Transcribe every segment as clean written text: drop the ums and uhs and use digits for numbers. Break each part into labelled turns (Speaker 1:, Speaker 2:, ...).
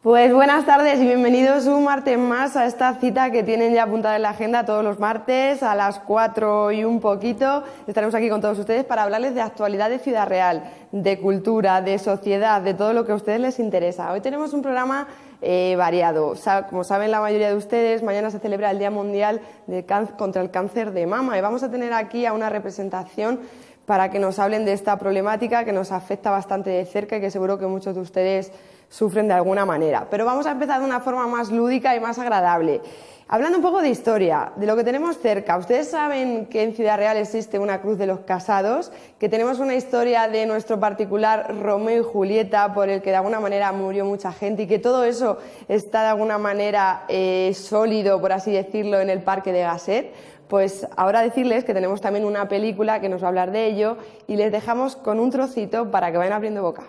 Speaker 1: Pues buenas tardes y bienvenidos un martes más a esta cita que tienen ya apuntada en la agenda todos los martes a las 4 y un poquito. Estaremos aquí con todos ustedes para hablarles de actualidad de Ciudad Real, de cultura, de sociedad, de todo lo que a ustedes les interesa. Hoy tenemos un programa variado. Como saben la mayoría de ustedes, mañana se celebra el Día Mundial contra el Cáncer de Mama y vamos a tener aquí a una representación para que nos hablen de esta problemática que nos afecta bastante de cerca y que seguro que muchos de ustedes sufren de alguna manera. Pero vamos a empezar de una forma más lúdica y más agradable. Hablando un poco de historia, de lo que tenemos cerca. Ustedes saben que en Ciudad Real existe una Cruz de los Casados, que tenemos una historia de nuestro particular Romeo y Julieta, por el que de alguna manera murió mucha gente y que todo eso está de alguna manera sólido, por así decirlo, en el Parque de Gasset. Pues ahora decirles que tenemos también una película que nos va a hablar de ello y les dejamos con un trocito para que vayan abriendo boca.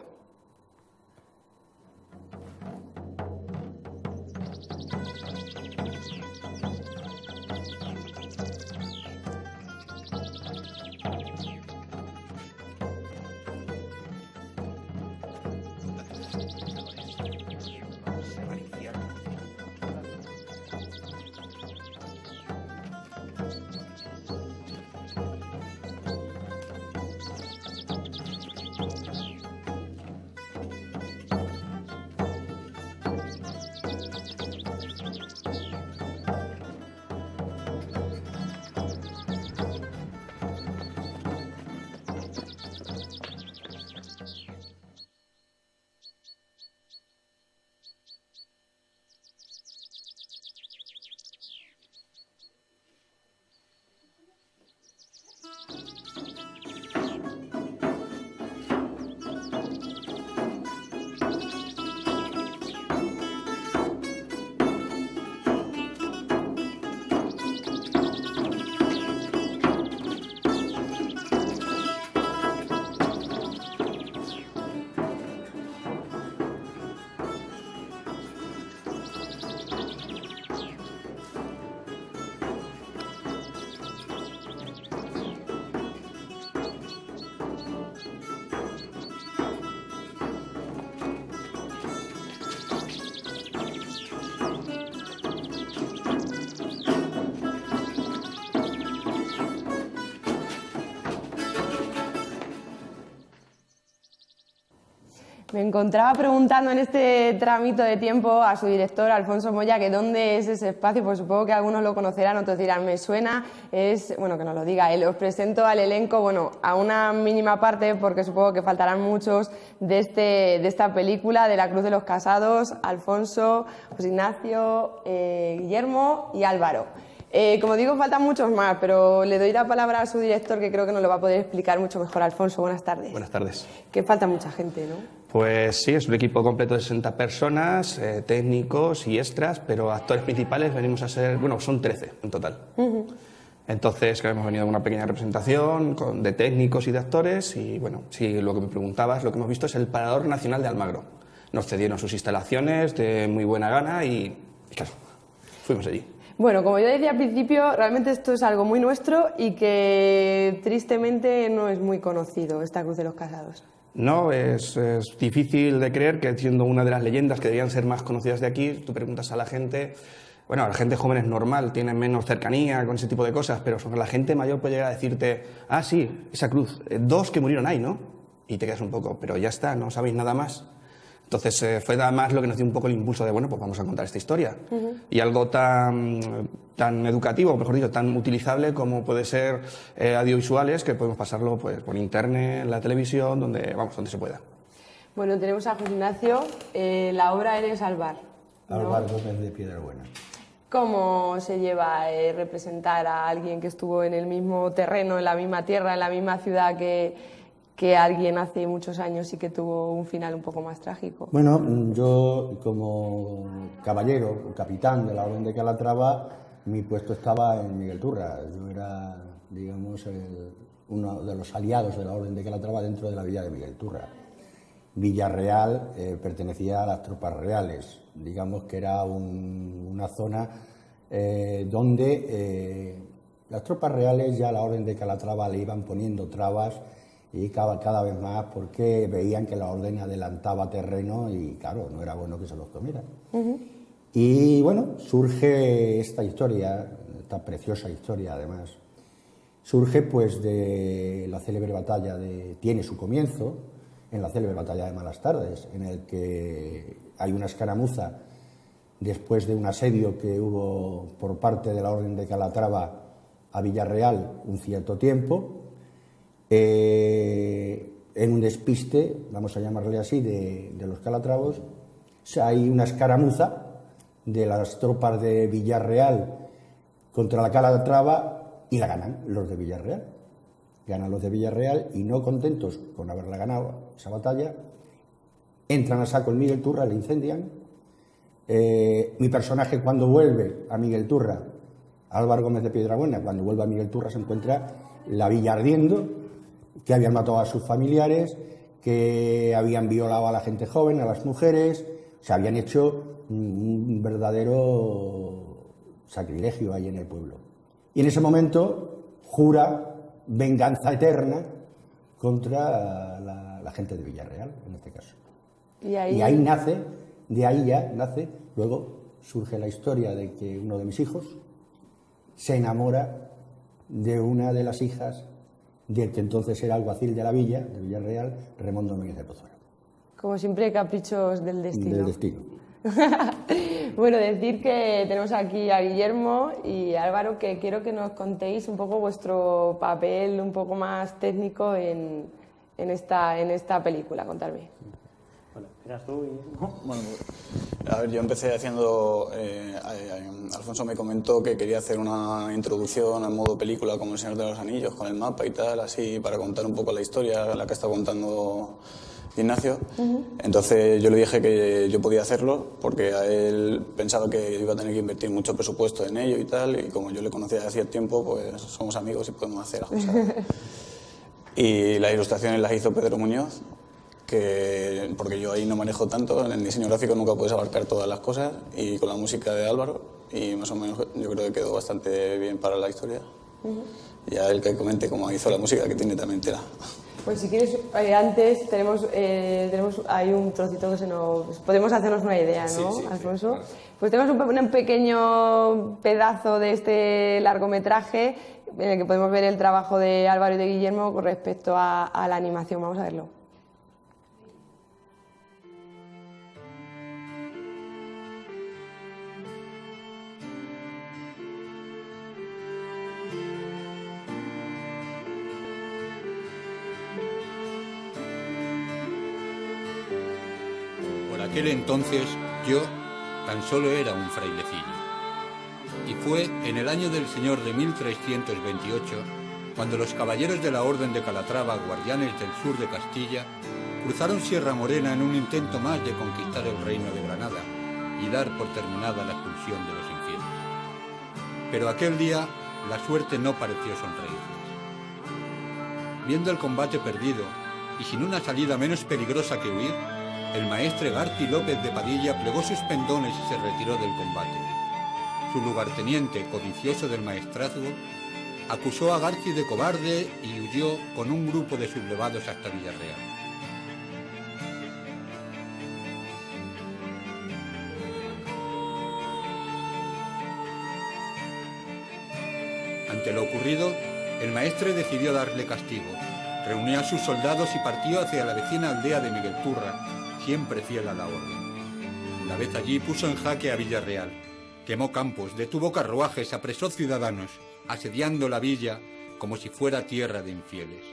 Speaker 1: Me encontraba preguntando en este tramito de tiempo a su director, Alfonso Moya, que dónde es ese espacio, pues supongo que algunos lo conocerán, otros dirán, me suena, bueno, que nos lo diga él. Os presento al elenco, bueno, a una mínima parte, porque supongo que faltarán muchos de esta película, de La Cruz de los Casados, Alfonso, José Ignacio, Guillermo y Álvaro. Como digo, faltan muchos más, pero le doy la palabra a su director, que creo que nos lo va a poder explicar mucho mejor. Alfonso, buenas tardes.
Speaker 2: Buenas tardes.
Speaker 1: Que falta mucha gente, ¿no?
Speaker 2: Pues sí, es un equipo completo de 60 personas, técnicos y extras, pero actores principales venimos a ser, bueno, son 13 en total. Entonces, hemos venido a una pequeña representación de técnicos y de actores y, bueno, sí, lo que me preguntabas, lo que hemos visto es el Parador Nacional de Almagro. Nos cedieron sus instalaciones de muy buena gana y claro, fuimos allí.
Speaker 1: Bueno, como yo decía al principio, realmente esto es algo muy nuestro y que tristemente no es muy conocido, esta Cruz de los Casados.
Speaker 2: No, es difícil de creer que siendo una de las leyendas que deberían ser más conocidas de aquí, tú preguntas a la gente, bueno, la gente joven es normal, tiene menos cercanía con ese tipo de cosas, pero sobre la gente mayor puede llegar a decirte, ah, sí, esa cruz, 2 que murieron ahí, ¿no? Y te quedas un poco, pero ya está, no sabéis nada más. Entonces fue nada más lo que nos dio un poco el impulso de, bueno, pues vamos a contar esta historia. Y algo tan educativo, mejor dicho, tan utilizable como puede ser audiovisuales, que podemos pasarlo pues por internet, en la televisión, donde se pueda.
Speaker 1: Bueno, tenemos a José Ignacio, la obra Eres Alvar, ¿no?
Speaker 3: Alvar Gómez de Piedrabuena.
Speaker 1: ¿Cómo se lleva representar a alguien que estuvo en el mismo terreno, en la misma tierra, en la misma ciudad que alguien hace muchos años y que tuvo un final un poco más trágico?
Speaker 3: Bueno, yo como caballero, capitán de la Orden de Calatrava, mi puesto estaba en Miguel Turra. Yo era, digamos, uno de los aliados de la Orden de Calatrava dentro de la villa de Miguel Turra. Villarreal pertenecía a las tropas reales, digamos que era una zona donde las tropas reales ya a la Orden de Calatrava le iban poniendo trabas y cada vez más porque veían que la orden adelantaba terreno y, claro, no era bueno que se los comieran. Y bueno, surge esta historia, esta preciosa historia además, surge pues de la célebre batalla tiene su comienzo en la célebre batalla de Malastardes, en el que hay una escaramuza después de un asedio que hubo por parte de la Orden de Calatrava a Villarreal un cierto tiempo, en un despiste, vamos a llamarle así, de los calatravos. Hay una escaramuza de las tropas de Villarreal contra la Calatrava y la ganan los de Villarreal. Ganan los de Villarreal y, no contentos con haberla ganado esa batalla, entran a saco en Miguel Turra, le incendian. Mi personaje, cuando vuelve a Miguel Turra, Álvaro Gómez de Piedrabuena, cuando vuelve a Miguel Turra se encuentra la villa ardiendo, que habían matado a sus familiares, que habían violado a la gente joven, a las mujeres, se habían hecho un verdadero sacrilegio ahí en el pueblo. Y en ese momento jura venganza eterna contra la gente de Villarreal, en este caso. Y ahí nace, de ahí ya nace, luego surge la historia de que uno de mis hijos se enamora de una de las hijas del que entonces era alguacil de la villa, de Villarreal, Ramón Domínguez de Pozuelo.
Speaker 1: Como siempre, caprichos del destino.
Speaker 3: Del destino.
Speaker 1: Bueno, decir que tenemos aquí a Guillermo y Álvaro, que quiero que nos contéis un poco vuestro papel un poco más técnico en esta película. Contadme.
Speaker 4: Bueno, ¿eras tú?
Speaker 5: Bueno, a ver, yo empecé haciendo... Alfonso me comentó que quería hacer una introducción al modo película como El Señor de los Anillos, con el mapa y tal, así, para contar un poco la historia, la que está contando Ignacio. Entonces yo le dije que yo podía hacerlo, porque a él pensaba que iba a tener que invertir mucho presupuesto en ello y tal, y como yo le conocía de hacía tiempo, pues somos amigos y podemos hacer las cosas. Y las ilustraciones las hizo Pedro Muñoz, porque yo ahí no manejo tanto, en el diseño gráfico nunca puedes abarcar todas las cosas, y con la música de Álvaro, y más o menos yo creo que quedó bastante bien para la historia. Ya el que comente cómo hizo la música, que tiene también tela.
Speaker 1: Pues si quieres, antes tenemos ahí un trocito que se nos... Podemos hacernos una idea, ¿no,
Speaker 2: sí,
Speaker 1: Alfonso?
Speaker 2: Claro.
Speaker 1: Pues tenemos un pequeño pedazo de este largometraje en el que podemos ver el trabajo de Álvaro y de Guillermo con respecto a la animación. Vamos a verlo.
Speaker 6: Por aquel entonces yo tan solo era un frailecillo. Y fue en el año del Señor de 1328 cuando los caballeros de la Orden de Calatrava, guardianes del sur de Castilla, cruzaron Sierra Morena en un intento más de conquistar el reino de Granada y dar por terminada la expulsión de los infieles. Pero aquel día la suerte no pareció sonreírles. Viendo el combate perdido y sin una salida menos peligrosa que huir, el maestre Garci López de Padilla plegó sus pendones y se retiró del combate. Su lugarteniente, codicioso del maestrazgo, acusó a Garci de cobarde y huyó con un grupo de sublevados hasta Villarreal. Ante lo ocurrido, el maestre decidió darle castigo. Reunió a sus soldados y partió hacia la vecina aldea de Miguel Turra, siempre fiel a la orden. Una vez allí puso en jaque a Villarreal, quemó campos, detuvo carruajes, apresó ciudadanos, asediando la villa como si fuera tierra de infieles.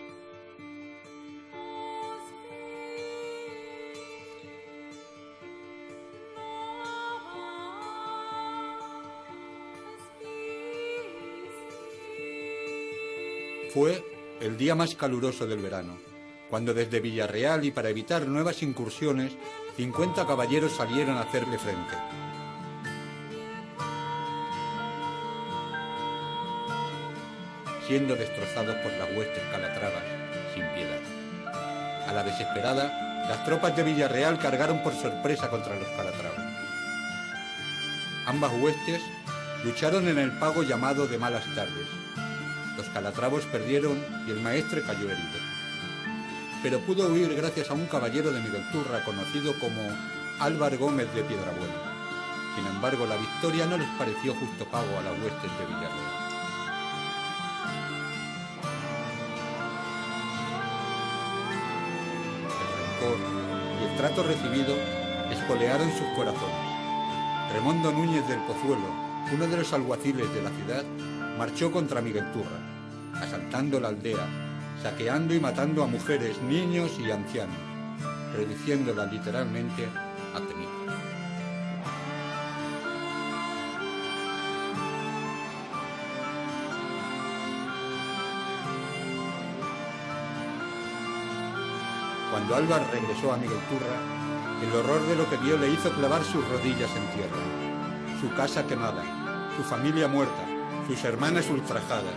Speaker 6: Fue el día más caluroso del verano, cuando desde Villarreal y para evitar nuevas incursiones, 50 caballeros salieron a hacerle frente. Siendo destrozados por las huestes calatravas sin piedad. A la desesperada, las tropas de Villarreal cargaron por sorpresa contra los calatravos. Ambas huestes lucharon en el pago llamado de Malastardes. Los calatravos perdieron y el maestre cayó herido. pero pudo huir gracias a un caballero de Miguelturra conocido como Álvar Gómez de Piedrabuena. Sin embargo, la victoria no les pareció justo pago a las huestes de Villarreal. El rencor y el trato recibido espolearon sus corazones. Remondo Núñez del Pozuelo, uno de los alguaciles de la ciudad, marchó contra Miguelturra, asaltando la aldea, saqueando y matando a mujeres, niños y ancianos, reduciéndola literalmente a cenizas. Cuando Álvar regresó a Miguelturra, el horror de lo que vio le hizo clavar sus rodillas en tierra. Su casa quemada, su familia muerta, sus hermanas ultrajadas.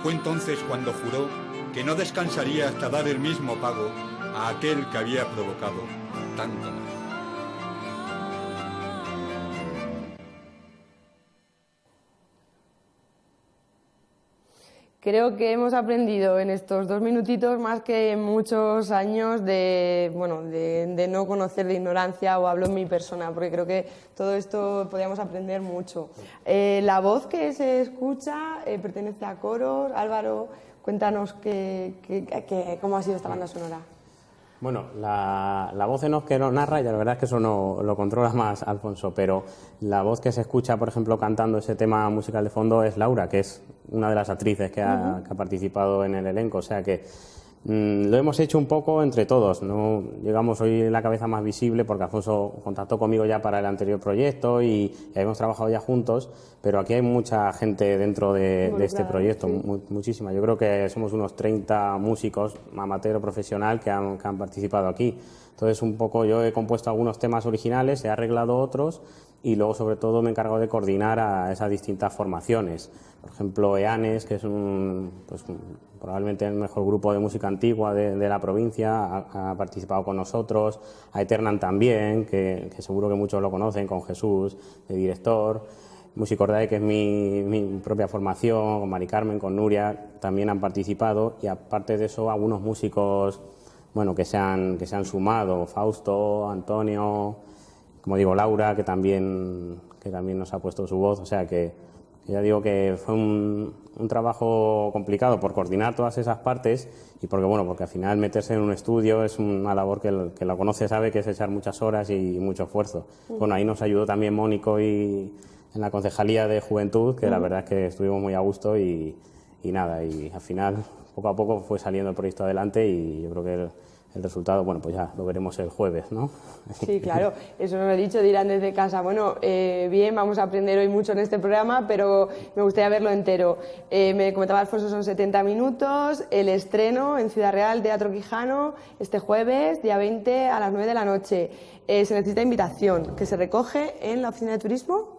Speaker 6: Fue entonces cuando juró que no descansaría hasta dar el mismo pago a aquel que había provocado tanto mal.
Speaker 1: Creo que hemos aprendido en estos 2 minutitos más que en muchos años de no conocer, de ignorancia, o hablo en mi persona, porque creo que todo esto podíamos aprender mucho. La voz que se escucha pertenece a coros. Álvaro, cuéntanos cómo ha sido esta banda sonora.
Speaker 4: Bueno, la voz en off que nos narra, y la verdad es que eso no lo controla más Alfonso, pero la voz que se escucha, por ejemplo, cantando ese tema musical de fondo es Laura, que es una de las actrices que ha participado en el elenco, o sea que lo hemos hecho un poco entre todos, no llegamos hoy la cabeza más visible porque Alfonso contactó conmigo ya para el anterior proyecto y hemos trabajado ya juntos, pero aquí hay mucha gente dentro de este proyecto, sí. Muchísima. Yo creo que somos unos 30 músicos, amateur o profesional, que han participado aquí. Entonces, un poco yo he compuesto algunos temas originales, he arreglado otros y luego, sobre todo, me he encargado de coordinar a esas distintas formaciones. Por ejemplo, EANES, que es probablemente el mejor grupo de música antigua de la provincia, ha participado con nosotros. A Eternan también, que seguro que muchos lo conocen, con Jesús, de director. Musicordae, que es mi propia formación, con Mari Carmen, con Nuria, también han participado. Y aparte de eso, algunos músicos que se han sumado, Fausto, Antonio, como digo, Laura, que también nos ha puesto su voz. O sea que ya digo que fue un trabajo complicado por coordinar todas esas partes y porque al final meterse en un estudio es una labor que el que lo conoce sabe que es echar muchas horas y mucho esfuerzo. Bueno, ahí nos ayudó también Mónico y en la Concejalía de Juventud, que la verdad es que estuvimos muy a gusto y al final poco a poco fue saliendo el proyecto adelante y yo creo que el resultado, pues ya lo veremos el jueves, ¿no?
Speaker 1: Sí, claro, eso nos lo he dicho, dirán desde casa. Bien, vamos a aprender hoy mucho en este programa, pero me gustaría verlo entero. Me comentaba Alfonso, son 70 minutos, el estreno en Ciudad Real, Teatro Quijano, este jueves, día 20, a las 9 de la noche. Se necesita invitación, que se recoge en la Oficina de Turismo.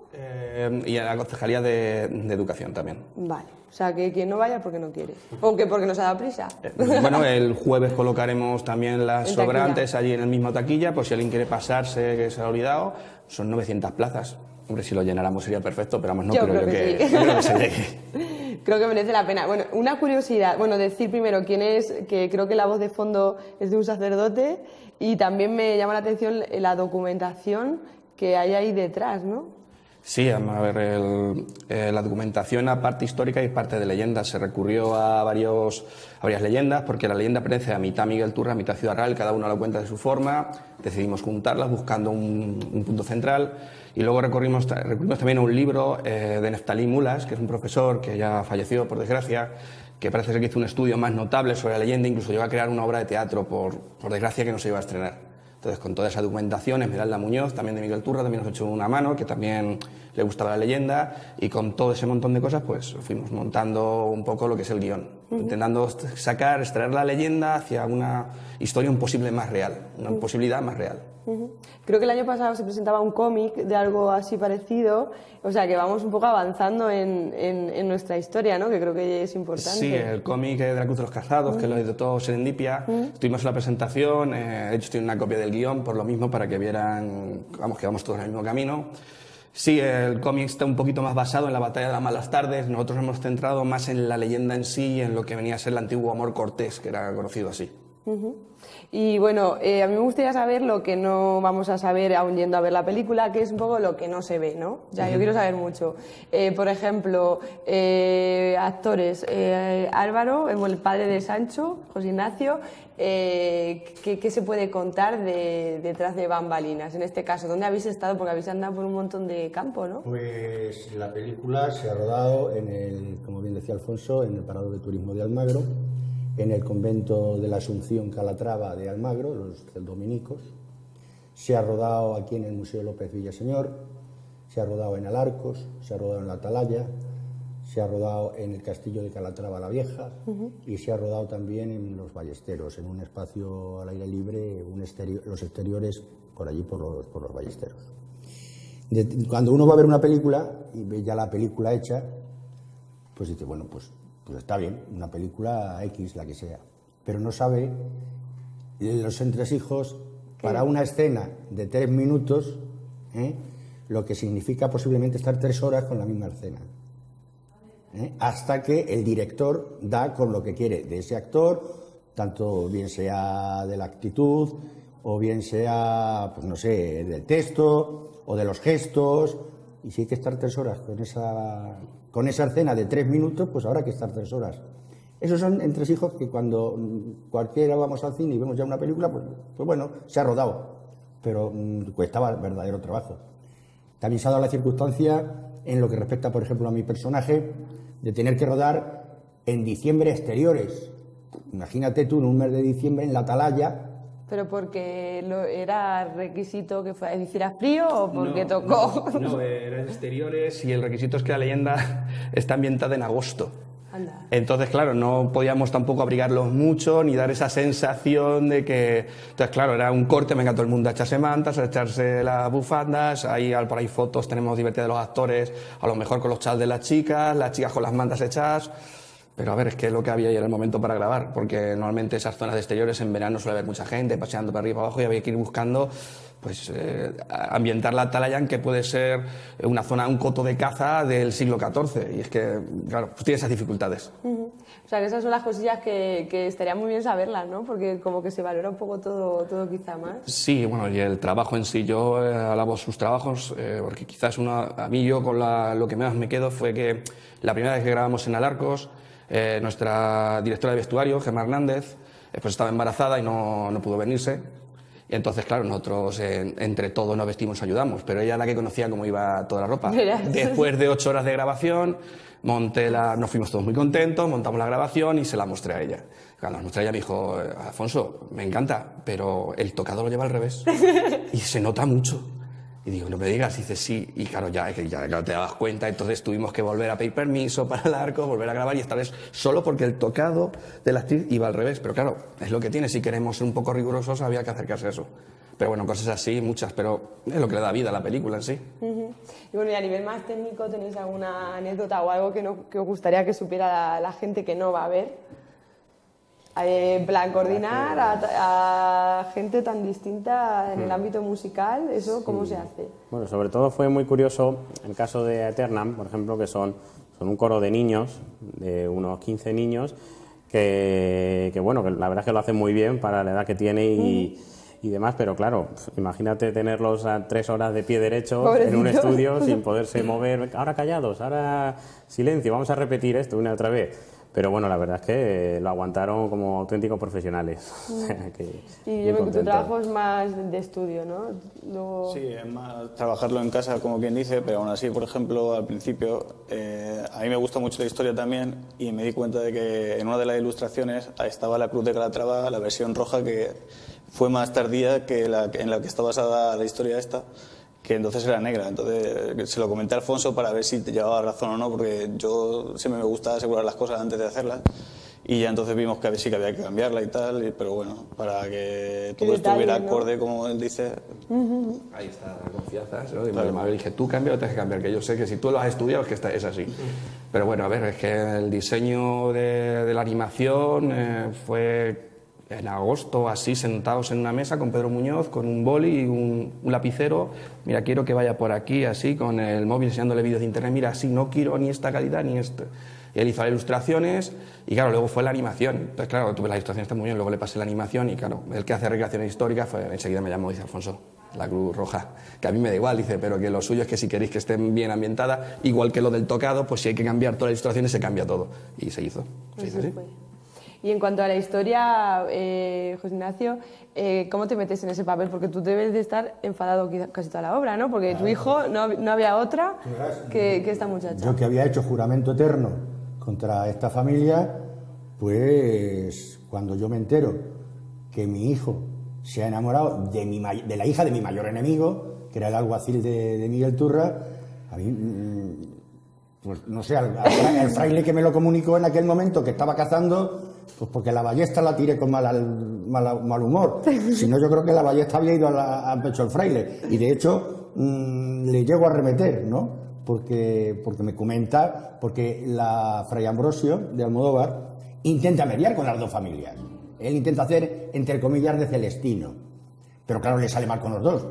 Speaker 2: Y en la Concejalía de Educación también.
Speaker 1: Vale, o sea que quien no vaya porque no quiere, porque nos ha dado prisa.
Speaker 2: El jueves colocaremos también las sobrantes allí en el mismo taquilla, por si alguien quiere pasarse, que se ha olvidado. Son 900 plazas. Hombre, si lo llenáramos sería perfecto, pero no creo que se llegue.
Speaker 1: Creo que merece la pena. Una curiosidad, decir primero quién es, que creo que la voz de fondo es de un sacerdote, y también me llama la atención la documentación que hay ahí detrás, ¿no?
Speaker 2: Sí, a ver, la documentación, aparte histórica y parte de leyendas, se recurrió a varias leyendas, porque la leyenda pertenece a mitad Miguelturra, a mitad Ciudad Real, cada uno lo cuenta de su forma. Decidimos juntarlas buscando un punto central, y luego recurrimos también a un libro de Neftalí Mulas, que es un profesor que ya falleció, por desgracia, que parece ser que hizo un estudio más notable sobre la leyenda, incluso llegó a crear una obra de teatro, por desgracia, que no se iba a estrenar. Entonces, con toda esa documentación, Esmeralda Muñoz, también de Miguelturra, también nos echó una mano, que también le gustaba la leyenda, y con todo ese montón de cosas, pues fuimos montando un poco lo que es el guión, intentando extraer la leyenda hacia una historia una posibilidad más real.
Speaker 1: Creo que el año pasado se presentaba un cómic de algo así parecido, o sea que vamos un poco avanzando en nuestra historia, ¿no? Que creo que es importante.
Speaker 2: Sí, el cómic de la Cruz de los Cazados, que lo editó Serendipia. Estuvimos en la presentación, de hecho estoy en una copia del guión, por lo mismo, para que vieran que vamos todos en el mismo camino. Sí, el cómic está un poquito más basado en la batalla de las Malas Tardes. Nosotros nos hemos centrado más en la leyenda en sí y en lo que venía a ser el antiguo amor cortés, que era conocido así.
Speaker 1: Y bueno, a mí me gustaría saber lo que no vamos a saber aún yendo a ver la película, que es un poco lo que no se ve, ¿no? Ya, yo quiero saber mucho. Por ejemplo, actores, Álvaro, el padre de Sancho, José Ignacio, ¿qué se puede contar detrás de bambalinas? En este caso, ¿dónde habéis estado? Porque habéis andado por un montón de campo, ¿no?
Speaker 3: Pues la película se ha rodado en el, como bien decía Alfonso, en el Parador de Turismo de Almagro, en el convento de la Asunción Calatrava de Almagro, los dominicos. Se ha rodado aquí en el Museo López Villaseñor, se ha rodado en Alarcos, se ha rodado en la Atalaya, se ha rodado en el Castillo de Calatrava la Vieja y se ha rodado también en los Ballesteros, en un espacio al aire libre, los exteriores por allí, por los Ballesteros. Cuando uno va a ver una película y ve ya la película hecha, pues dice, bueno, pues está bien, una película X, la que sea, pero no sabe los entresijos para una escena de 3 minutos, lo que significa posiblemente estar 3 horas con la misma escena, hasta que el director da con lo que quiere de ese actor, tanto bien sea de la actitud, o bien sea, pues no sé, del texto, o de los gestos, y si hay que estar 3 horas con esa escena de 3 minutos, pues habrá que estar 3 horas. Esos son entresijos que cuando cualquiera vamos al cine y vemos ya una película, pues bueno, se ha rodado, pero cuestaba verdadero trabajo. También se ha dado la circunstancia, en lo que respecta, por ejemplo, a mi personaje, de tener que rodar en diciembre exteriores. Imagínate tú en un mes de diciembre en la Atalaya.
Speaker 1: ¿Pero porque era requisito que hiciera frío o porque tocó?
Speaker 2: No, era en exteriores y el requisito es que la leyenda está ambientada en agosto.
Speaker 1: Anda.
Speaker 2: Entonces, claro, no podíamos tampoco abrigarlos mucho ni dar esa sensación de que... Entonces, claro, era un corte, venga todo el mundo a echarse mantas, a echarse las bufandas, ahí por ahí fotos tenemos divertidas de los actores, a lo mejor con los chals de las chicas con las mantas echadas... Pero a ver, es que lo que había y era el momento para grabar, porque normalmente esas zonas de exteriores en verano suele haber mucha gente paseando para arriba y para abajo y había que ir buscando pues ambientar la Atalaya, que puede ser una zona, un coto de caza del siglo XIV, y es que, claro, pues tiene esas dificultades.
Speaker 1: O sea, que esas son las cosillas que estaría muy bien saberlas, ¿no? Porque como que se valora un poco todo quizá más.
Speaker 2: Sí, bueno, y el trabajo en sí, yo alabo sus trabajos, porque quizás a mí yo con lo que más me quedo fue que la primera vez que grabamos en Alarcos, nuestra directora de vestuario, Gemma Hernández, pues estaba embarazada y no pudo venirse. Y entonces, claro, nosotros entre todos nos vestimos y ayudamos, pero ella era la que conocía cómo iba toda la ropa. Después de 8 horas de grabación, nos fuimos todos muy contentos, montamos la grabación y se la mostré a ella. Cuando la mostré a ella me dijo, Alfonso, me encanta, pero el tocado lo lleva al revés y se nota mucho. Y digo, no me digas, y dice sí, y claro, ya te dabas cuenta, entonces tuvimos que volver a pedir permiso para el arco, volver a grabar, y esta vez solo porque el tocado de la actriz iba al revés, pero claro, es lo que tiene, si queremos ser un poco rigurosos había que acercarse a eso. Pero bueno, cosas así, muchas, pero es lo que le da vida a la película en sí.
Speaker 1: Y bueno, y a nivel más técnico, ¿tenéis alguna anécdota o algo que os gustaría que supiera la gente que no va a ver? En plan, coordinar a gente tan distinta en el ámbito musical, ¿eso cómo se hace?
Speaker 4: Bueno, sobre todo fue muy curioso el caso de Eternam, por ejemplo, que son un coro de niños, de unos 15 niños, que bueno, que la verdad es que lo hacen muy bien para la edad que tiene y demás, pero claro, imagínate tenerlos a 3 horas de pie derecho
Speaker 1: Pobrecito.
Speaker 4: en un estudio sin poderse mover, ahora callados, ahora silencio, vamos a repetir esto una y otra vez. Pero bueno, la verdad es que lo aguantaron como auténticos profesionales.
Speaker 1: Y yo creo que tu trabajo es más de estudio, ¿no?
Speaker 5: Sí, es más trabajarlo en casa, como quien dice, pero aún así, por ejemplo, al principio, a mí me gusta mucho la historia también y me di cuenta de que en una de las ilustraciones estaba la Cruz de Calatrava, la versión roja, que fue más tardía que en la que está basada la historia esta, que entonces era negra. Entonces se lo comenté a Alfonso para ver si te llevaba razón o no, porque yo siempre me gusta asegurar las cosas antes de hacerlas, y ya entonces vimos que sí que había que cambiarla y tal, pero bueno, para que todo estuviera acorde, como él dice.
Speaker 2: Ahí está la confianza, ¿no? Y claro. Me dije, tú cambia o tienes que cambiar, que yo sé que si tú lo has estudiado es que es así. Pero bueno, a ver, es que el diseño de la animación fue en agosto, así, sentados en una mesa con Pedro Muñoz, con un boli y un lapicero. Mira, quiero que vaya por aquí, así, con el móvil enseñándole vídeos de internet. Mira, así, no quiero ni esta calidad ni esta. Y él hizo las ilustraciones y claro, luego fue la animación. Entonces claro, tuve las ilustraciones están muy bien, luego le pasé la animación y claro, el que hace recreaciones históricas enseguida me llamó, dice Alfonso, la Cruz Roja, que a mí me da igual, dice, pero que lo suyo es que si queréis que estén bien ambientadas, igual que lo del tocado, pues si hay que cambiar todas las ilustraciones se cambia todo. Y se hizo. Se hizo así.
Speaker 1: Y en cuanto a la historia, José Ignacio, ¿cómo te metes en ese papel? Porque tú debes de estar enfadado casi toda la obra, ¿no? Porque tu hijo, no había otra que esta muchacha.
Speaker 3: Yo que había hecho juramento eterno contra esta familia, pues cuando yo me entero que mi hijo se ha enamorado de la hija de mi mayor enemigo, que era el alguacil de Miguel Turra, a mí, pues no sé, el fraile que me lo comunicó en aquel momento que estaba cazando, pues porque la ballesta la tiré con mal humor. Si no, yo creo que la ballesta había ido al pecho del fraile. Y de hecho, le llego a arremeter, ¿no? Porque me comenta, porque la Fray Ambrosio de Almodóvar intenta mediar con las dos familias. Él intenta hacer, entre comillas, de celestino. Pero claro, le sale mal con los dos.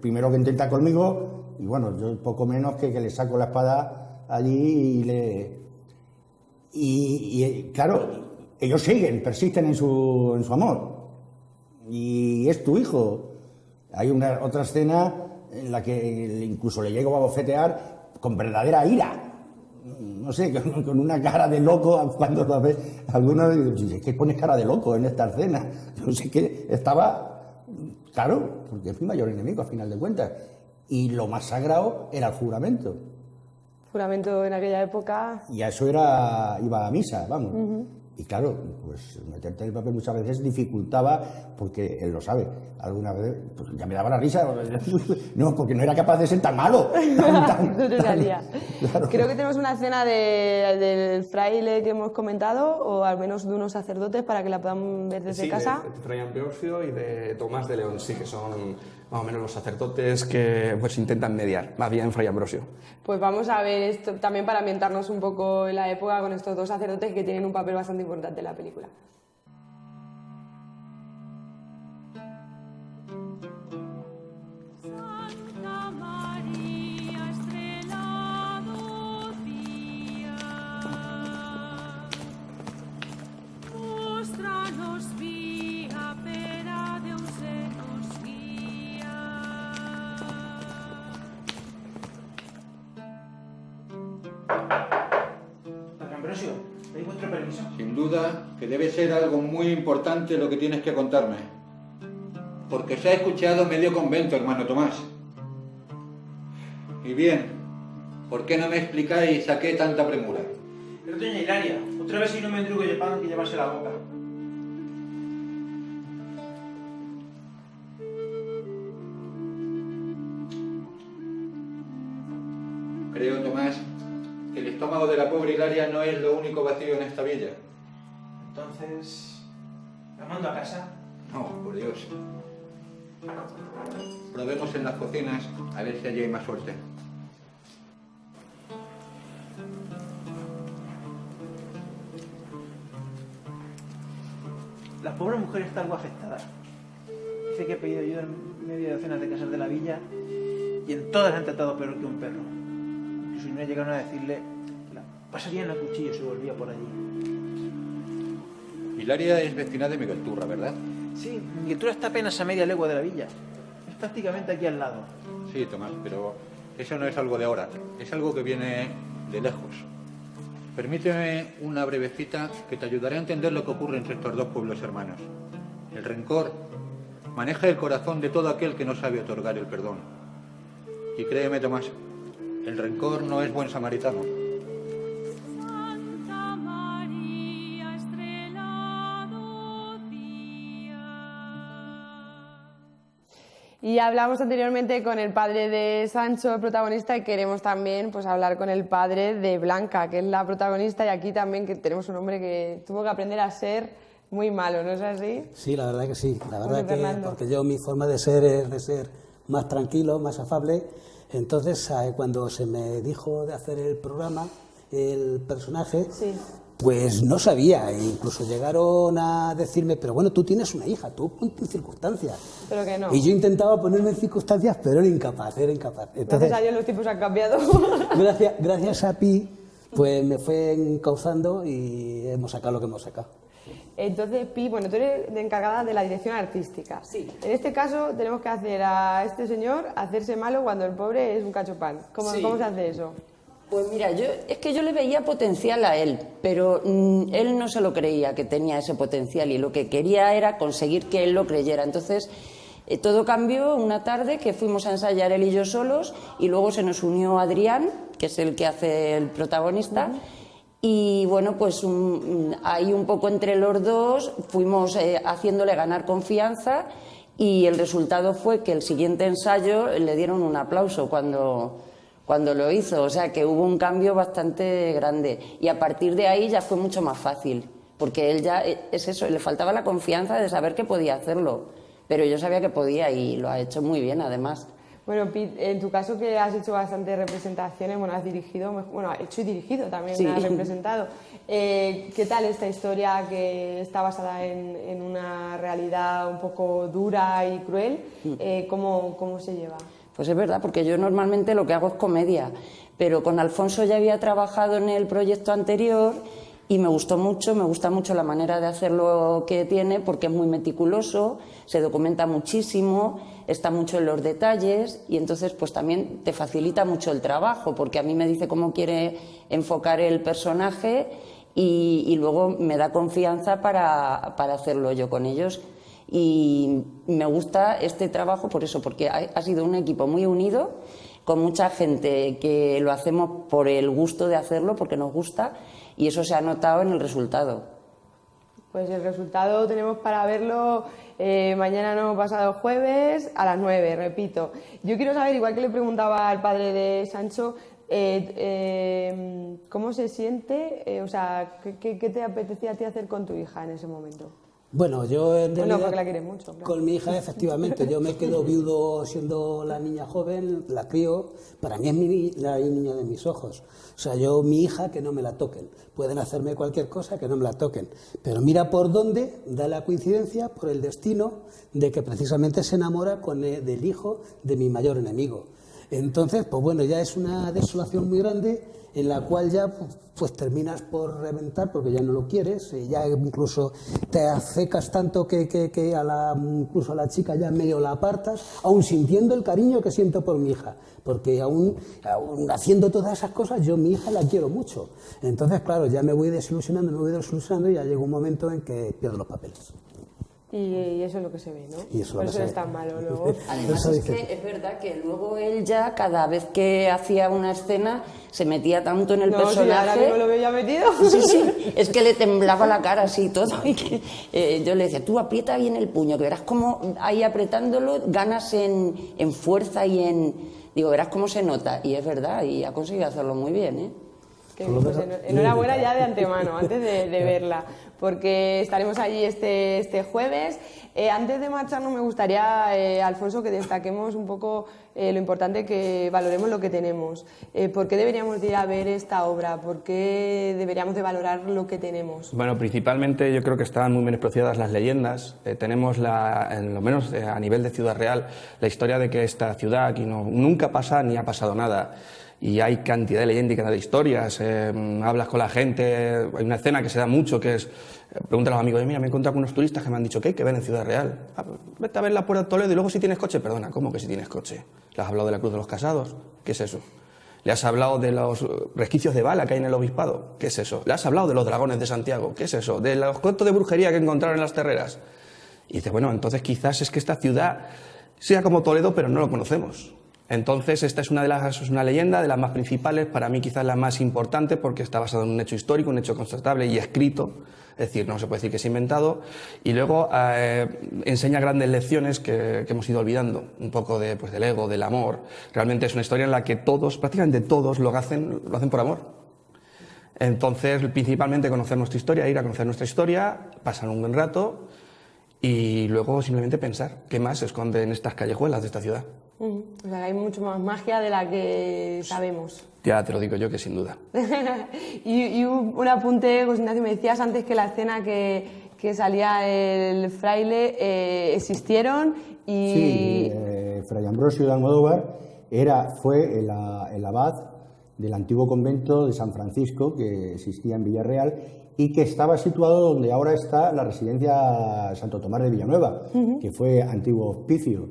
Speaker 3: Primero que intenta conmigo, y bueno, yo poco menos que le saco la espada allí y claro, ellos persisten en su amor. Y es tu hijo. Hay otra escena en la que incluso le llego a bofetear con verdadera ira. No sé, con una cara de loco, cuando lo ves, algunos dicen, es que pones cara de loco en esta escena. No sé qué, estaba, claro, porque es mi mayor enemigo, a final de cuentas. Y lo más sagrado era el juramento.
Speaker 1: Juramento en aquella época.
Speaker 3: Y a eso iba a misa, vamos. Y claro, pues meterte en el papel muchas veces dificultaba, porque él lo sabe, alguna vez pues ya me daba la risa, no, porque no era capaz de ser tan malo.
Speaker 1: No te salía.
Speaker 3: Claro.
Speaker 1: Creo que tenemos una escena del fraile que hemos comentado, o al menos de unos sacerdotes, para que la puedan ver desde casa.
Speaker 2: De Fray Ambrosio y de Tomás de León, sí, que son más o menos los sacerdotes que pues intentan mediar, más bien Fray Ambrosio.
Speaker 1: Pues vamos a ver esto también para ambientarnos un poco en la época con estos dos sacerdotes que tienen un papel bastante importante en la película.
Speaker 7: Santa María, estrelado día, mostranos vía, pera Deus nos guía.
Speaker 8: Padre Ambrosio, ¿pedís vuestro permiso?
Speaker 6: Sin duda que debe ser algo muy importante lo que tienes que contarme. Porque se ha escuchado medio convento, hermano Tomás. Y bien, ¿por qué no me explicáis a qué tanta premura?
Speaker 8: Pero doña Hilaria, otra vez si no me endrugo de pan que llevarse la boca.
Speaker 6: Creo, Tomás, que el estómago de la pobre Hilaria no es lo único vacío en esta villa.
Speaker 8: Entonces, ¿la mando a casa?
Speaker 6: No, por Dios. Probemos en las cocinas a ver si allí hay más suerte.
Speaker 8: La pobre mujer está algo afectada. Dice que ha pedido ayuda en media docena de casas de la villa y en todas han tratado peor que un perro. Incluso no llegaron a decirle que la pasarían a cuchillo si volvía por allí.
Speaker 6: Hilaria es vecina de Miguel Turra, ¿verdad?
Speaker 8: Sí, Miguel está apenas a media legua de la villa. Es prácticamente aquí al lado.
Speaker 6: Sí, Tomás, pero eso no es algo de ahora, es algo que viene de lejos. Permíteme una breve cita que te ayudará a entender lo que ocurre entre estos dos pueblos hermanos. El rencor maneja el corazón de todo aquel que no sabe otorgar el perdón. Y créeme, Tomás, el rencor no es buen samaritano.
Speaker 7: Santa María, estrelado día.
Speaker 1: Y hablamos anteriormente con el padre de Sancho, el protagonista, y queremos también pues, hablar con el padre de Blanca, que es la protagonista, y aquí también que tenemos un hombre que tuvo que aprender a ser muy malo, ¿no es así?
Speaker 9: Sí, la verdad que sí. La verdad que,
Speaker 1: Fernando.
Speaker 9: porque yo mi forma de ser es de ser más tranquilo, más afable. Entonces, cuando se me dijo de hacer el programa, el personaje,
Speaker 1: Sí.
Speaker 9: pues no sabía. E incluso llegaron a decirme, pero bueno, tú tienes una hija, tú ponte en circunstancias.
Speaker 1: Pero que no.
Speaker 9: Y yo intentaba ponerme en circunstancias, pero era incapaz, era incapaz. Entonces,
Speaker 1: Gracias a Dios los tipos han cambiado.
Speaker 9: gracias a Pi, pues me fue encauzando y hemos sacado lo que hemos sacado.
Speaker 1: Entonces, Pi, bueno, tú eres encargada de la dirección artística.
Speaker 10: Sí.
Speaker 1: En este caso tenemos que hacer a este señor hacerse malo cuando el pobre es un cachopán. ¿Cómo se hace eso?
Speaker 10: Pues mira, es que yo le veía potencial a él, pero él no se lo creía que tenía ese potencial y lo que quería era conseguir que él lo creyera. Entonces, todo cambió una tarde que fuimos a ensayar él y yo solos y luego se nos unió Adrián, que es el que hace el protagonista. Y bueno, pues ahí un poco entre los dos fuimos haciéndole ganar confianza y el resultado fue que el siguiente ensayo le dieron un aplauso cuando lo hizo, o sea que hubo un cambio bastante grande y a partir de ahí ya fue mucho más fácil, porque él ya es eso, le faltaba la confianza de saber que podía hacerlo, pero yo sabía que podía y lo ha hecho muy bien además.
Speaker 1: Bueno, Pete, en tu caso que has hecho bastantes representaciones, bueno, has dirigido, bueno, hecho y dirigido también,
Speaker 10: Sí.
Speaker 1: has representado. ¿Qué tal esta historia que está basada en una realidad un poco dura y cruel? ¿Cómo se lleva?
Speaker 10: Pues es verdad, porque yo normalmente lo que hago es comedia, pero con Alfonso ya había trabajado en el proyecto anterior y me gusta mucho la manera de hacerlo que tiene porque es muy meticuloso, se documenta muchísimo, está mucho en los detalles y entonces pues también te facilita mucho el trabajo porque a mí me dice cómo quiere enfocar el personaje y luego me da confianza para hacerlo yo con ellos. Y me gusta este trabajo por eso, porque ha sido un equipo muy unido, con mucha gente que lo hacemos por el gusto de hacerlo, porque nos gusta, y eso se ha notado en el resultado.
Speaker 1: Pues el resultado tenemos para verlo mañana, no pasado jueves, a las 9, repito. Yo quiero saber, igual que le preguntaba al padre de Sancho, ¿cómo se siente? O sea, ¿qué te apetecía a ti hacer con tu hija en ese momento?
Speaker 9: Bueno, yo en realidad,
Speaker 1: porque la quieres mucho, claro.
Speaker 9: Con mi hija, efectivamente, yo me quedo viudo siendo la niña joven, la crío, para mí es la niña de mis ojos. O sea, mi hija, que no me la toquen. Pueden hacerme cualquier cosa, que no me la toquen. Pero mira por dónde da la coincidencia, por el destino, de que precisamente se enamora del hijo de mi mayor enemigo. Entonces, pues bueno, ya es una desolación muy grande en la cual ya pues terminas por reventar porque ya no lo quieres, ya incluso te acecas tanto que incluso a la chica ya medio la apartas, aún sintiendo el cariño que siento por mi hija, porque aún haciendo todas esas cosas yo mi hija la quiero mucho. Entonces, claro, ya me voy desilusionando y ya llega un momento en que pierdo los papeles.
Speaker 1: Y eso es lo que se ve, ¿no?
Speaker 9: Y eso
Speaker 1: por eso
Speaker 9: se
Speaker 1: es
Speaker 9: ve.
Speaker 1: tan malo luego.
Speaker 10: Además es que es verdad que luego él ya, cada vez que hacía una escena, se metía tanto en el personaje.
Speaker 1: Sí, ahora mismo lo veo ya metido.
Speaker 10: Sí, es que le temblaba la cara así y todo. Y que, yo le decía, tú aprieta bien el puño, que verás cómo ahí apretándolo ganas en fuerza y en... Digo, verás cómo se nota. Y es verdad, y ha conseguido hacerlo muy bien, ¿eh?
Speaker 1: Pues enhorabuena ya de antemano, antes de verla, porque estaremos allí este jueves. Antes de marcharnos me gustaría, Alfonso, que destaquemos un poco lo importante que valoremos lo que tenemos. ¿Por qué deberíamos de ir a ver esta obra? ¿Por qué deberíamos de valorar lo que tenemos?
Speaker 2: Bueno, principalmente yo creo que están muy menospreciadas las leyendas. Tenemos, en lo menos a nivel de Ciudad Real, la historia de que esta ciudad aquí nunca pasa ni ha pasado nada. Y hay cantidad de leyendas y cantidad de historias, hablas con la gente, hay una escena que se da mucho que es, pregunta a los amigos, mira, me he encontrado con unos turistas que me han dicho que hay que ver en Ciudad Real. Vete a ver la Puerta de Toledo y luego si tienes coche, perdona, ¿cómo que si tienes coche? ¿Le has hablado de la Cruz de los Casados? ¿Qué es eso? ¿Le has hablado de los resquicios de bala que hay en el obispado? ¿Qué es eso? ¿Le has hablado de los dragones de Santiago? ¿Qué es eso? ¿De los cuentos de brujería que encontraron en las terreras? Y dices, bueno, entonces quizás es que esta ciudad sea como Toledo, pero no lo conocemos. Entonces, esta es una leyenda de las más principales, para mí quizás la más importante, porque está basada en un hecho histórico, un hecho constatable y escrito, es decir, no se puede decir que es inventado, y luego enseña grandes lecciones que hemos ido olvidando, un poco del ego, del amor. Realmente es una historia en la que todos, prácticamente todos, lo hacen por amor. Entonces, principalmente conocer nuestra historia, ir a conocer nuestra historia, pasar un buen rato y luego simplemente pensar qué más se esconde en estas callejuelas de esta ciudad.
Speaker 1: O sea, hay mucho más magia de la que sabemos.
Speaker 2: Ya te lo digo yo que sin duda.
Speaker 1: y un apunte, José Ignacio, me decías antes que la escena que salía el fraile existieron y...
Speaker 3: Sí, Fray Ambrosio de Almodóvar fue el abad del antiguo convento de San Francisco que existía en Villarreal y que estaba situado donde ahora está la residencia Santo Tomás de Villanueva, que fue antiguo hospicio.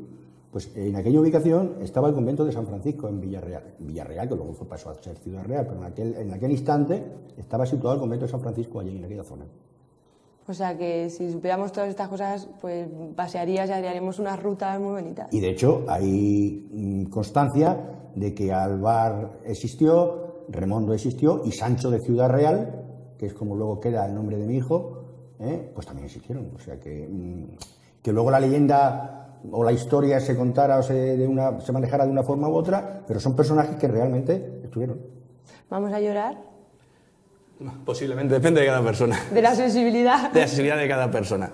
Speaker 3: Pues en aquella ubicación estaba el convento de San Francisco en Villarreal. Villarreal, que luego pasó a ser Ciudad Real, pero en aquel instante estaba situado el convento de San Francisco allí en aquella zona.
Speaker 1: O sea que si supiéramos todas estas cosas, pues pasearías y haríamos unas rutas muy bonitas.
Speaker 3: Y de hecho hay constancia de que Alvar existió, Remondo existió y Sancho de Ciudad Real, que es como luego queda el nombre de mi hijo, pues también existieron. O sea que luego la leyenda o la historia se contara o se manejara de una forma u otra, pero son personajes que realmente estuvieron.
Speaker 1: ¿Vamos a llorar?
Speaker 2: Posiblemente, depende de cada persona.
Speaker 1: ¿De la sensibilidad?
Speaker 2: De la sensibilidad de cada persona.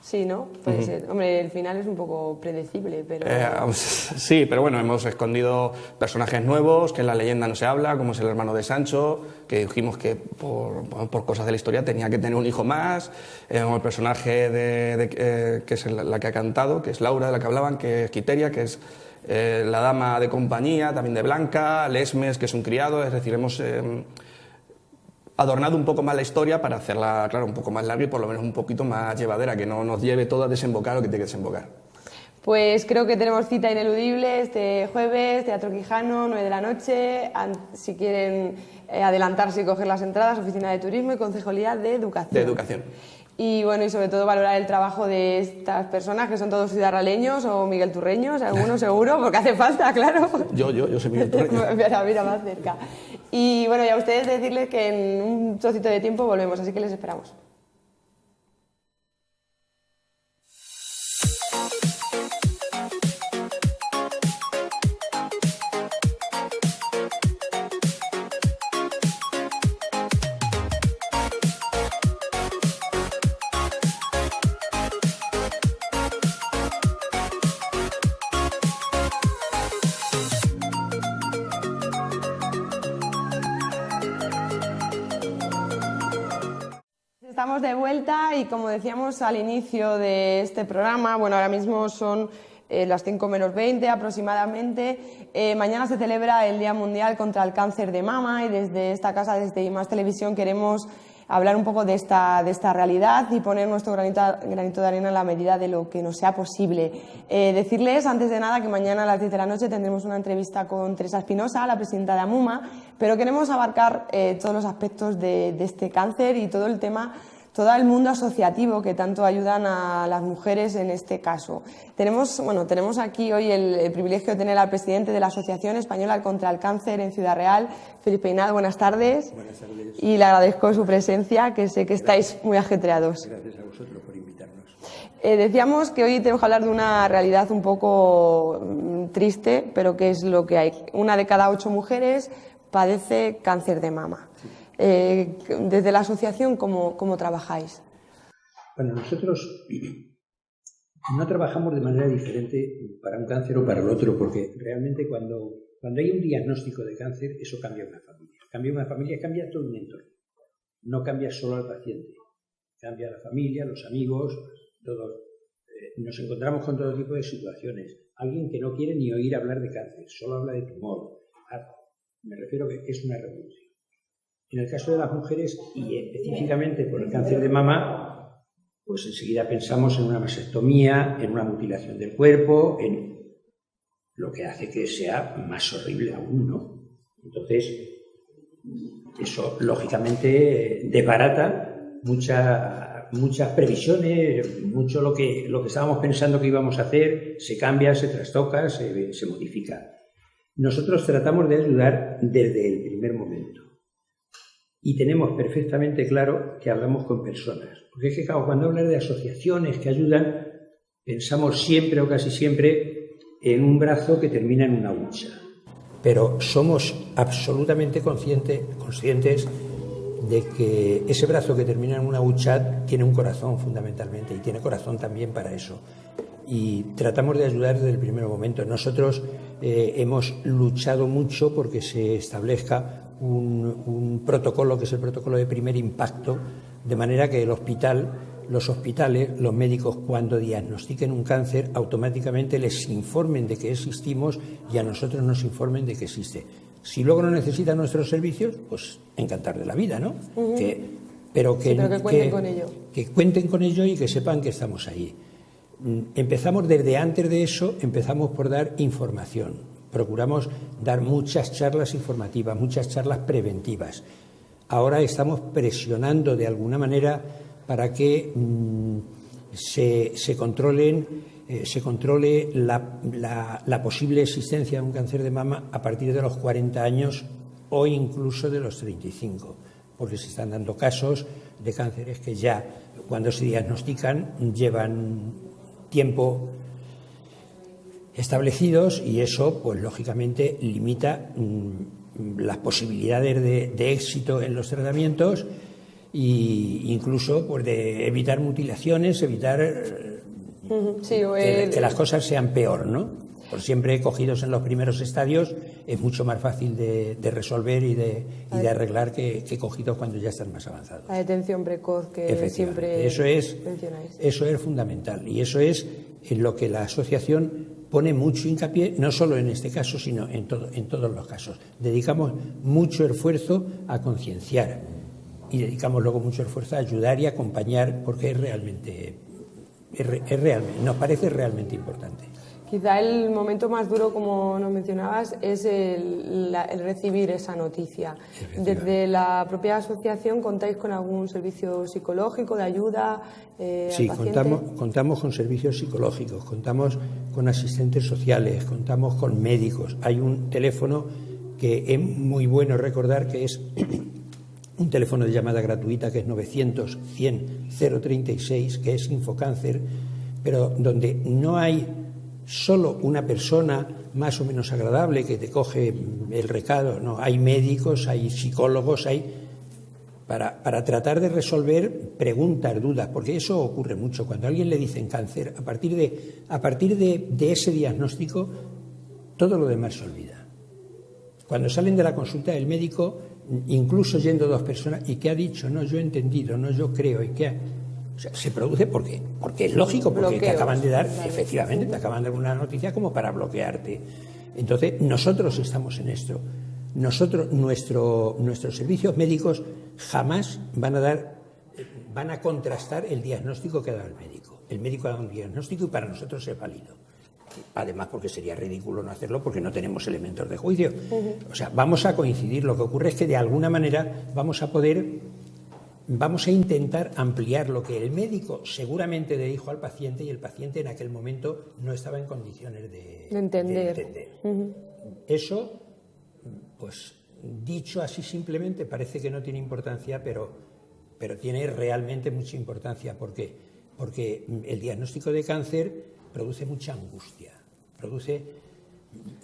Speaker 1: Sí, ¿no? Puede ser. Hombre, el final es un poco predecible, pero...
Speaker 2: Sí, pero bueno, hemos escondido personajes nuevos, que en la leyenda no se habla, como es el hermano de Sancho, que dijimos que por cosas de la historia tenía que tener un hijo más, el personaje que es la que ha cantado, que es Laura, de la que hablaban, que es Quiteria, que es la dama de compañía, también de Blanca, Lesmes, que es un criado, es decir, hemos... adornado un poco más la historia para hacerla, claro, un poco más larga y por lo menos un poquito más llevadera, que no nos lleve todo a desembocar lo que tiene que desembocar.
Speaker 1: Pues creo que tenemos cita ineludible este jueves, Teatro Quijano, 9 de la noche. Si quieren adelantarse y coger las entradas, Oficina de Turismo y Concejalía de Educación.
Speaker 2: De Educación.
Speaker 1: Y bueno, y sobre todo valorar el trabajo de estas personas que son todos ciudadraleños o Miguel Turreños, algunos seguro, porque hace falta, claro.
Speaker 2: Yo soy Miguel Turreño.
Speaker 1: Mira, más cerca. Y bueno, y a ustedes decirles que en un trocito de tiempo volvemos, así que les esperamos. Estamos de vuelta y como decíamos al inicio de este programa, bueno, ahora mismo son las 5 menos 20 aproximadamente. Mañana se celebra el Día Mundial contra el Cáncer de Mama y desde esta casa, desde IMAX Televisión, queremos hablar un poco de esta realidad y poner nuestro granito de arena en la medida de lo que nos sea posible. Decirles, antes de nada, que mañana a las 10 de la noche tendremos una entrevista con Teresa Espinosa, la presidenta de AMUMA, pero queremos abarcar todos los aspectos de este cáncer y todo el tema, todo el mundo asociativo que tanto ayudan a las mujeres en este caso. Tenemos aquí hoy el privilegio de tener al presidente de la Asociación Española contra el Cáncer en Ciudad Real, Félix Peinado. Buenas tardes.
Speaker 11: Buenas tardes.
Speaker 1: Y le agradezco su presencia, que sé que estáis muy ajetreados.
Speaker 11: Gracias a vosotros por invitarnos.
Speaker 1: Decíamos que hoy tenemos que hablar de una realidad un poco triste, pero que es lo que hay. 1 de cada 8 mujeres padece cáncer de mama. Sí. Desde la asociación, ¿cómo trabajáis?
Speaker 11: Bueno, nosotros no trabajamos de manera diferente para un cáncer o para el otro, porque realmente cuando hay un diagnóstico de cáncer, eso cambia una familia. Cambia una familia, cambia todo un entorno. No cambia solo al paciente, cambia a la familia, los amigos, todos. Nos encontramos con todo tipo de situaciones. Alguien que no quiere ni oír hablar de cáncer, solo habla de tumor. Me refiero que es una revolución. En el caso de las mujeres, y específicamente por el cáncer de mama, pues enseguida pensamos en una mastectomía, en una mutilación del cuerpo, en lo que hace que sea más horrible aún, ¿no? Entonces, eso lógicamente desbarata muchas previsiones, mucho lo que estábamos pensando que íbamos a hacer, se cambia, se trastoca, se modifica. Nosotros tratamos de ayudar desde el primer momento. Y tenemos perfectamente claro que hablamos con personas. Porque es que, claro, cuando hablas de asociaciones que ayudan, pensamos siempre o casi siempre en un brazo que termina en una hucha. Pero somos absolutamente conscientes de que ese brazo que termina en una hucha tiene un corazón fundamentalmente y tiene corazón también para eso. Y tratamos de ayudar desde el primer momento. Nosotros hemos luchado mucho porque se establezca un protocolo que es el protocolo de primer impacto, de manera que los hospitales, los médicos, cuando diagnostiquen un cáncer, automáticamente les informen de que existimos y a nosotros nos informen de que existe. Si luego no necesitan nuestros servicios, pues encantar de la vida, ¿no? Pero que
Speaker 1: cuenten con ello.
Speaker 11: Que cuenten con ello y que sepan que estamos ahí. Empezamos desde antes de eso, empezamos por dar información. Procuramos dar muchas charlas informativas, muchas charlas preventivas. Ahora estamos presionando de alguna manera para que se controle la posible existencia de un cáncer de mama a partir de los 40 años o incluso de los 35, porque se están dando casos de cánceres que ya cuando se diagnostican llevan tiempo establecidos y eso pues lógicamente limita las posibilidades de éxito en los tratamientos e incluso pues de evitar mutilaciones, evitar que las cosas sean peor, ¿no? Por siempre cogidos en los primeros estadios es mucho más fácil de resolver y de arreglar que cogidos cuando ya están más avanzados.
Speaker 1: La detención precoz que siempre mencionáis.
Speaker 11: Eso es fundamental y eso es en lo que la asociación pone mucho hincapié, no solo en este caso, sino en todos los casos. Dedicamos mucho esfuerzo a concienciar y dedicamos luego mucho esfuerzo a ayudar y acompañar porque nos parece realmente importante.
Speaker 1: Quizá el momento más duro, como nos mencionabas, es el recibir esa noticia. Desde la propia asociación, ¿contáis con algún servicio psicológico de ayuda
Speaker 11: Sí,
Speaker 1: al paciente?
Speaker 11: contamos con servicios psicológicos, contamos con asistentes sociales, contamos con médicos. Hay un teléfono que es muy bueno recordar que es un teléfono de llamada gratuita que es 900-100-036, que es Infocáncer, pero donde no hay solo una persona más o menos agradable que te coge el recado, no, hay médicos, hay psicólogos, para tratar de resolver preguntas, dudas, porque eso ocurre mucho. Cuando a alguien le dicen cáncer, a partir de ese diagnóstico, todo lo demás se olvida. Cuando salen de la consulta del médico, incluso yendo dos personas, ¿y qué ha dicho? No, yo he entendido, no, yo creo, ¿y qué? O sea, se produce porque es lógico, porque
Speaker 1: bloqueos,
Speaker 11: te acaban de dar, efectivamente, te acaban de dar una noticia como para bloquearte. Entonces, nosotros estamos en esto. Nuestros servicios médicos jamás van a contrastar el diagnóstico que ha dado el médico. El médico ha dado un diagnóstico y para nosotros es válido. Además, porque sería ridículo no hacerlo porque no tenemos elementos de juicio. O sea, vamos a coincidir. Lo que ocurre es que de alguna manera vamos a intentar ampliar lo que el médico seguramente le dijo al paciente y el paciente en aquel momento no estaba en condiciones de entender. Eso, pues dicho así simplemente, parece que no tiene importancia, pero tiene realmente mucha importancia. ¿Por qué? Porque el diagnóstico de cáncer produce mucha angustia, produce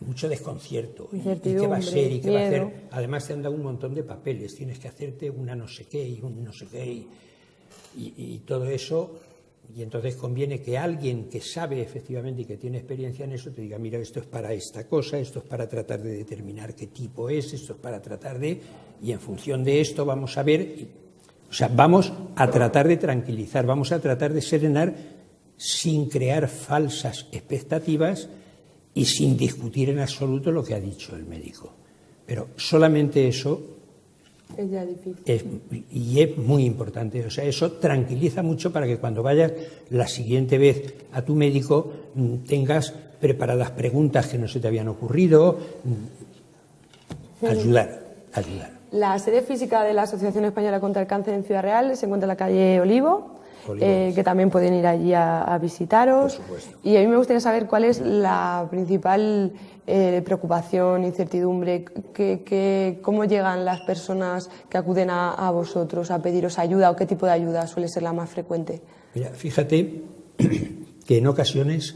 Speaker 11: mucho desconcierto. ¿Y qué va a ser? ¿Y qué va a hacer? Además te han dado un montón de papeles, tienes que hacerte una no sé qué y un no sé qué y todo eso. Y entonces conviene que alguien que sabe efectivamente y que tiene experiencia en eso te diga, mira, esto es para esta cosa, esto es para tratar de determinar qué tipo es, esto es para tratar de... Y en función de esto vamos a ver... O sea, vamos a tratar de tranquilizar, vamos a tratar de serenar sin crear falsas expectativas y sin discutir en absoluto lo que ha dicho el médico. Pero solamente eso
Speaker 1: es ya difícil.
Speaker 11: Es muy importante. O sea, eso tranquiliza mucho para que cuando vayas la siguiente vez a tu médico tengas preparadas preguntas que no se te habían ocurrido. Ayudar.
Speaker 1: La sede física de la Asociación Española contra el Cáncer en Ciudad Real se encuentra en la calle Olivo. Que también pueden ir allí a visitaros.
Speaker 11: Por supuesto.
Speaker 1: Y a mí me gustaría saber cuál es la principal preocupación, incertidumbre, cómo llegan las personas que acuden a vosotros a pediros ayuda o qué tipo de ayuda suele ser la más frecuente.
Speaker 11: Mira, fíjate que en ocasiones,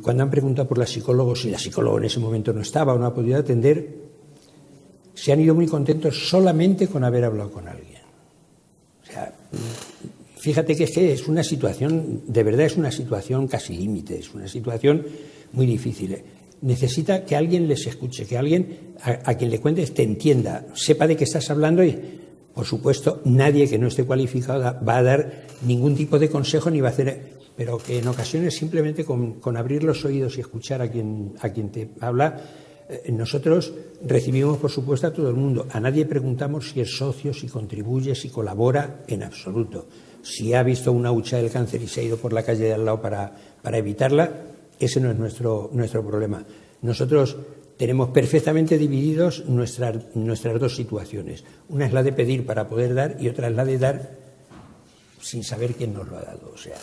Speaker 11: cuando han preguntado por la psicóloga, si la psicóloga en ese momento no estaba o no ha podido atender, se han ido muy contentos solamente con haber hablado con alguien. O sea, fíjate que es una situación, de verdad es una situación casi límite, es una situación muy difícil. Necesita que alguien les escuche, que alguien a quien le cuentes te entienda, sepa de qué estás hablando y, por supuesto, nadie que no esté cualificado va a dar ningún tipo de consejo ni va a hacer... Pero que en ocasiones simplemente con abrir los oídos y escuchar a quien te habla Nosotros recibimos, por supuesto, a todo el mundo. A nadie preguntamos si es socio, si contribuye, si colabora, en absoluto. Si ha visto una hucha del cáncer y se ha ido por la calle de al lado para evitarla, ese no es nuestro problema. Nosotros tenemos perfectamente divididos nuestras dos situaciones. Una es la de pedir para poder dar y otra es la de dar sin saber quién nos lo ha dado. O sea,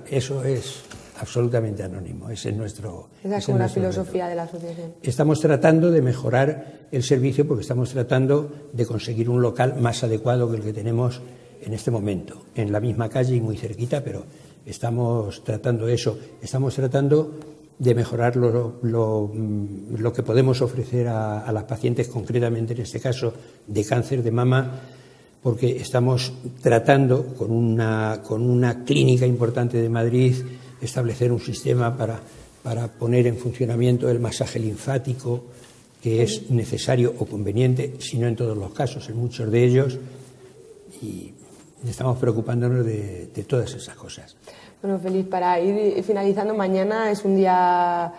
Speaker 11: eso es absolutamente anónimo. Esa es como la filosofía de la asociación. Estamos tratando de mejorar el servicio porque estamos tratando de conseguir un local más adecuado que el que tenemos en este momento, en la misma calle y muy cerquita, pero estamos tratando eso. Estamos tratando de mejorar lo que podemos ofrecer a las pacientes, concretamente en este caso de cáncer de mama, porque estamos tratando con una clínica importante de Madrid establecer un sistema para poner en funcionamiento el masaje linfático, que es necesario o conveniente, si no en todos los casos, en muchos de ellos, y estamos preocupándonos de todas esas cosas.
Speaker 1: Bueno, Félix, para ir finalizando, mañana es un día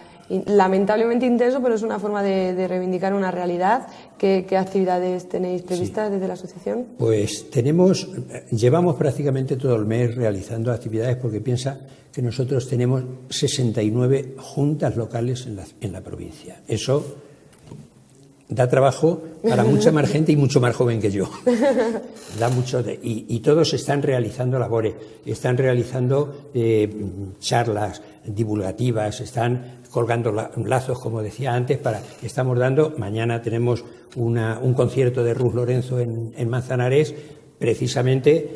Speaker 1: lamentablemente intenso, pero es una forma de reivindicar una realidad. ¿Qué actividades tenéis previstas desde la asociación? Pues llevamos prácticamente todo el mes realizando actividades, porque piensa que nosotros tenemos 69 juntas locales en la provincia. Eso da trabajo para mucha más gente y mucho más joven que yo. Da mucho y todos están realizando labores, están realizando charlas divulgativas, están colgando lazos, como decía antes, estamos dando, mañana tenemos un concierto de Rus Lorenzo en Manzanares, precisamente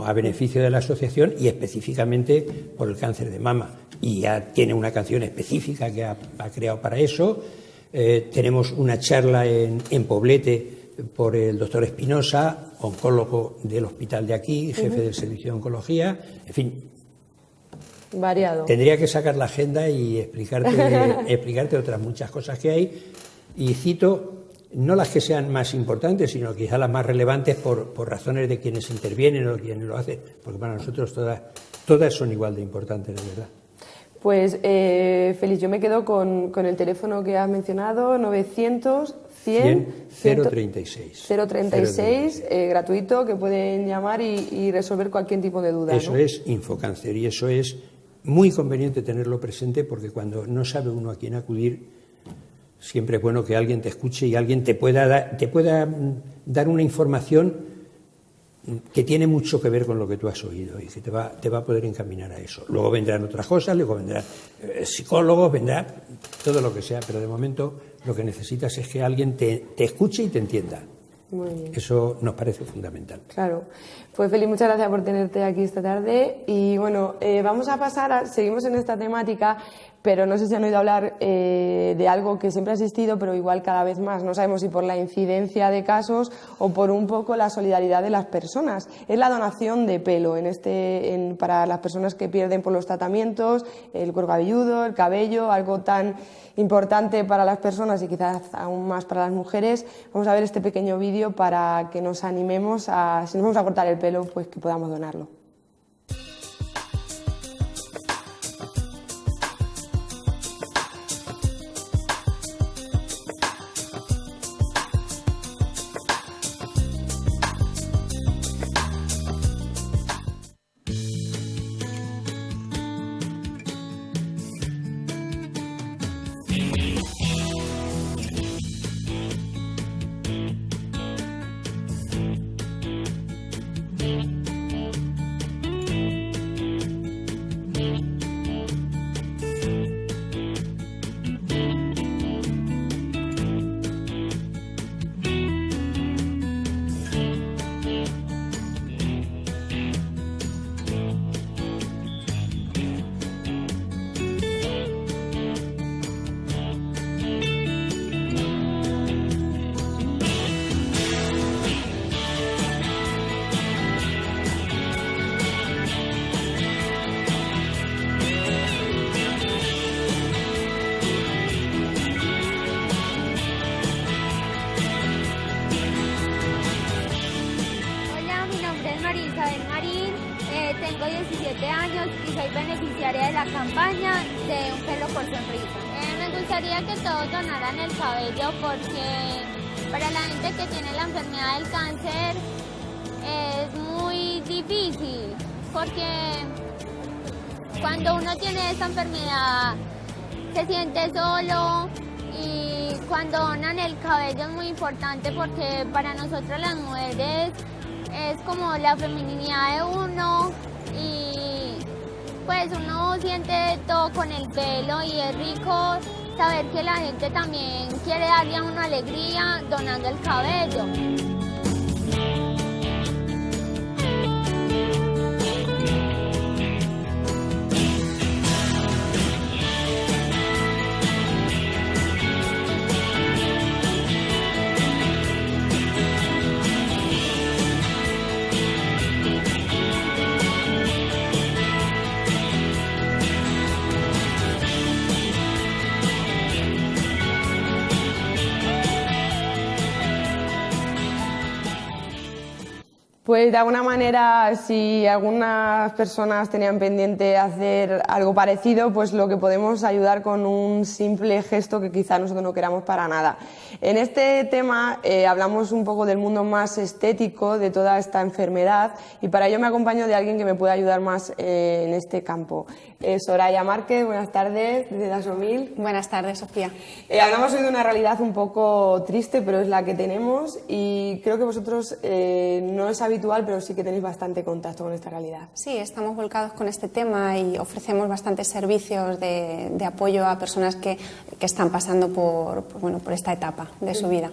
Speaker 1: a beneficio de la asociación y específicamente por el cáncer de mama. Y ya tiene una canción específica que ha creado para eso. Tenemos una charla en Poblete por el doctor Espinosa, oncólogo del hospital de aquí, jefe del servicio de oncología, en fin. Variado. Tendría que sacar la agenda y explicarte otras muchas cosas que hay, y cito no las que sean más importantes, sino quizás las más relevantes por razones de quienes intervienen o quienes lo hacen, porque para nosotros todas son igual de importantes, de verdad. Pues, Félix, yo me quedo con el teléfono que has mencionado, 900 100 036. 036, gratuito, que pueden llamar y resolver cualquier tipo de duda. Eso, ¿no? Es Infocáncer, y eso es muy conveniente tenerlo presente, porque cuando no sabe uno a quién acudir, siempre es bueno que alguien te escuche y alguien te pueda dar una información que tiene mucho que ver con lo que tú has oído y que te va a poder encaminar a eso. Luego vendrán otras cosas, luego vendrán psicólogos, vendrá todo lo que sea, pero de momento lo que necesitas es que alguien te escuche y te entienda. Muy bien. Eso nos parece fundamental. Claro. Pues Félix, muchas gracias por tenerte aquí esta tarde. Y bueno, vamos a pasar, seguimos en esta temática, pero no sé si han oído hablar de algo que siempre ha existido, pero igual cada vez más. No sabemos si por la incidencia de casos o por un poco la solidaridad de las personas. Es la donación de pelo para las personas que pierden por los tratamientos, el cuero cabelludo, el cabello, algo tan importante para las personas y quizás aún más para las mujeres. Vamos a ver este pequeño vídeo para que nos animemos a, si nos vamos a cortar el pelo, pues que podamos donarlo.
Speaker 12: Tengo 17 años y soy beneficiaria de la campaña de Un pelo por sonrisa. gustaría que todos donaran el cabello porque para la gente que tiene la enfermedad del cáncer es muy difícil, porque cuando uno tiene esta enfermedad se siente solo, y cuando donan el cabello es muy importante porque para nosotras las mujeres es como la feminidad de uno, y pues uno siente todo con el pelo y es rico saber que la gente también quiere darle a uno alegría donando el cabello.
Speaker 1: Pues de alguna manera, si algunas personas tenían pendiente hacer algo parecido, pues lo que podemos ayudar con un simple gesto que quizá nosotros no queramos para nada. En este tema hablamos un poco del mundo más estético de toda esta enfermedad, y para ello me acompaño de alguien que me puede ayudar más en este campo. Soraya Márquez, buenas tardes, desde Dasomil.
Speaker 13: Buenas tardes, Sofía.
Speaker 1: Hablamos hoy de una realidad un poco triste, pero es la que tenemos, y creo que vosotros no es habitual, pero sí que tenéis bastante contacto con esta realidad.
Speaker 13: Sí, estamos volcados con este tema y ofrecemos bastantes servicios de apoyo a personas que están pasando por esta etapa de su vida.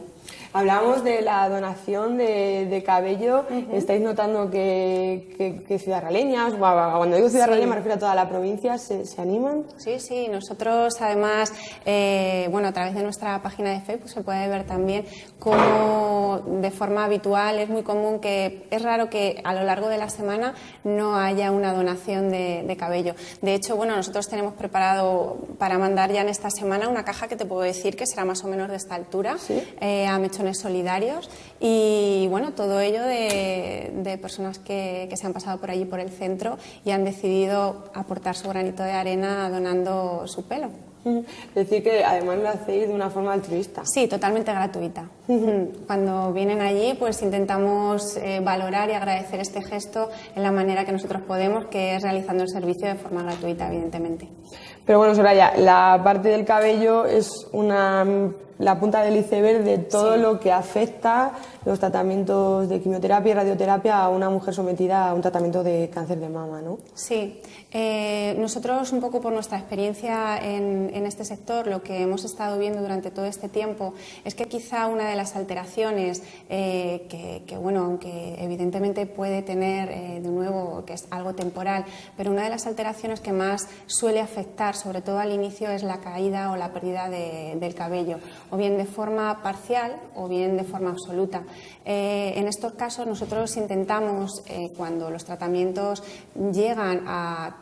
Speaker 1: Hablábamos de la donación de cabello. ¿Estáis notando que ciudadraleñas, cuando digo ciudadraleña me refiero a toda la provincia, se animan?
Speaker 13: Sí, sí, nosotros además, a través de nuestra página de Facebook se puede ver también cómo de forma habitual es muy común es raro que a lo largo de la semana no haya una donación de cabello. De hecho, nosotros tenemos preparado para mandar ya en esta semana una caja que te puedo decir que será más o menos de esta altura, ¿sí? A Mechones Solidarios, y todo ello de personas que se han pasado por allí por el centro y han decidido aportar su granito de arena donando su pelo.
Speaker 1: Decir que además lo hacéis de una forma altruista.
Speaker 13: Sí, totalmente gratuita. Cuando vienen allí, pues intentamos valorar y agradecer este gesto en la manera que nosotros podemos, que es realizando el servicio de forma gratuita, evidentemente.
Speaker 1: Pero bueno, Soraya, la parte del cabello es la punta del iceberg de todo lo que afecta los tratamientos de quimioterapia y radioterapia a una mujer sometida a un tratamiento de cáncer de mama, ¿no?
Speaker 13: Sí. Nosotros, un poco por nuestra experiencia en este sector, lo que hemos estado viendo durante todo este tiempo es que quizá una de las alteraciones aunque evidentemente puede tener, de nuevo, que es algo temporal, pero una de las alteraciones que más suele afectar, sobre todo al inicio, es la caída o la pérdida del cabello, o bien de forma parcial o bien de forma absoluta. En estos casos nosotros intentamos, cuando los tratamientos llegan a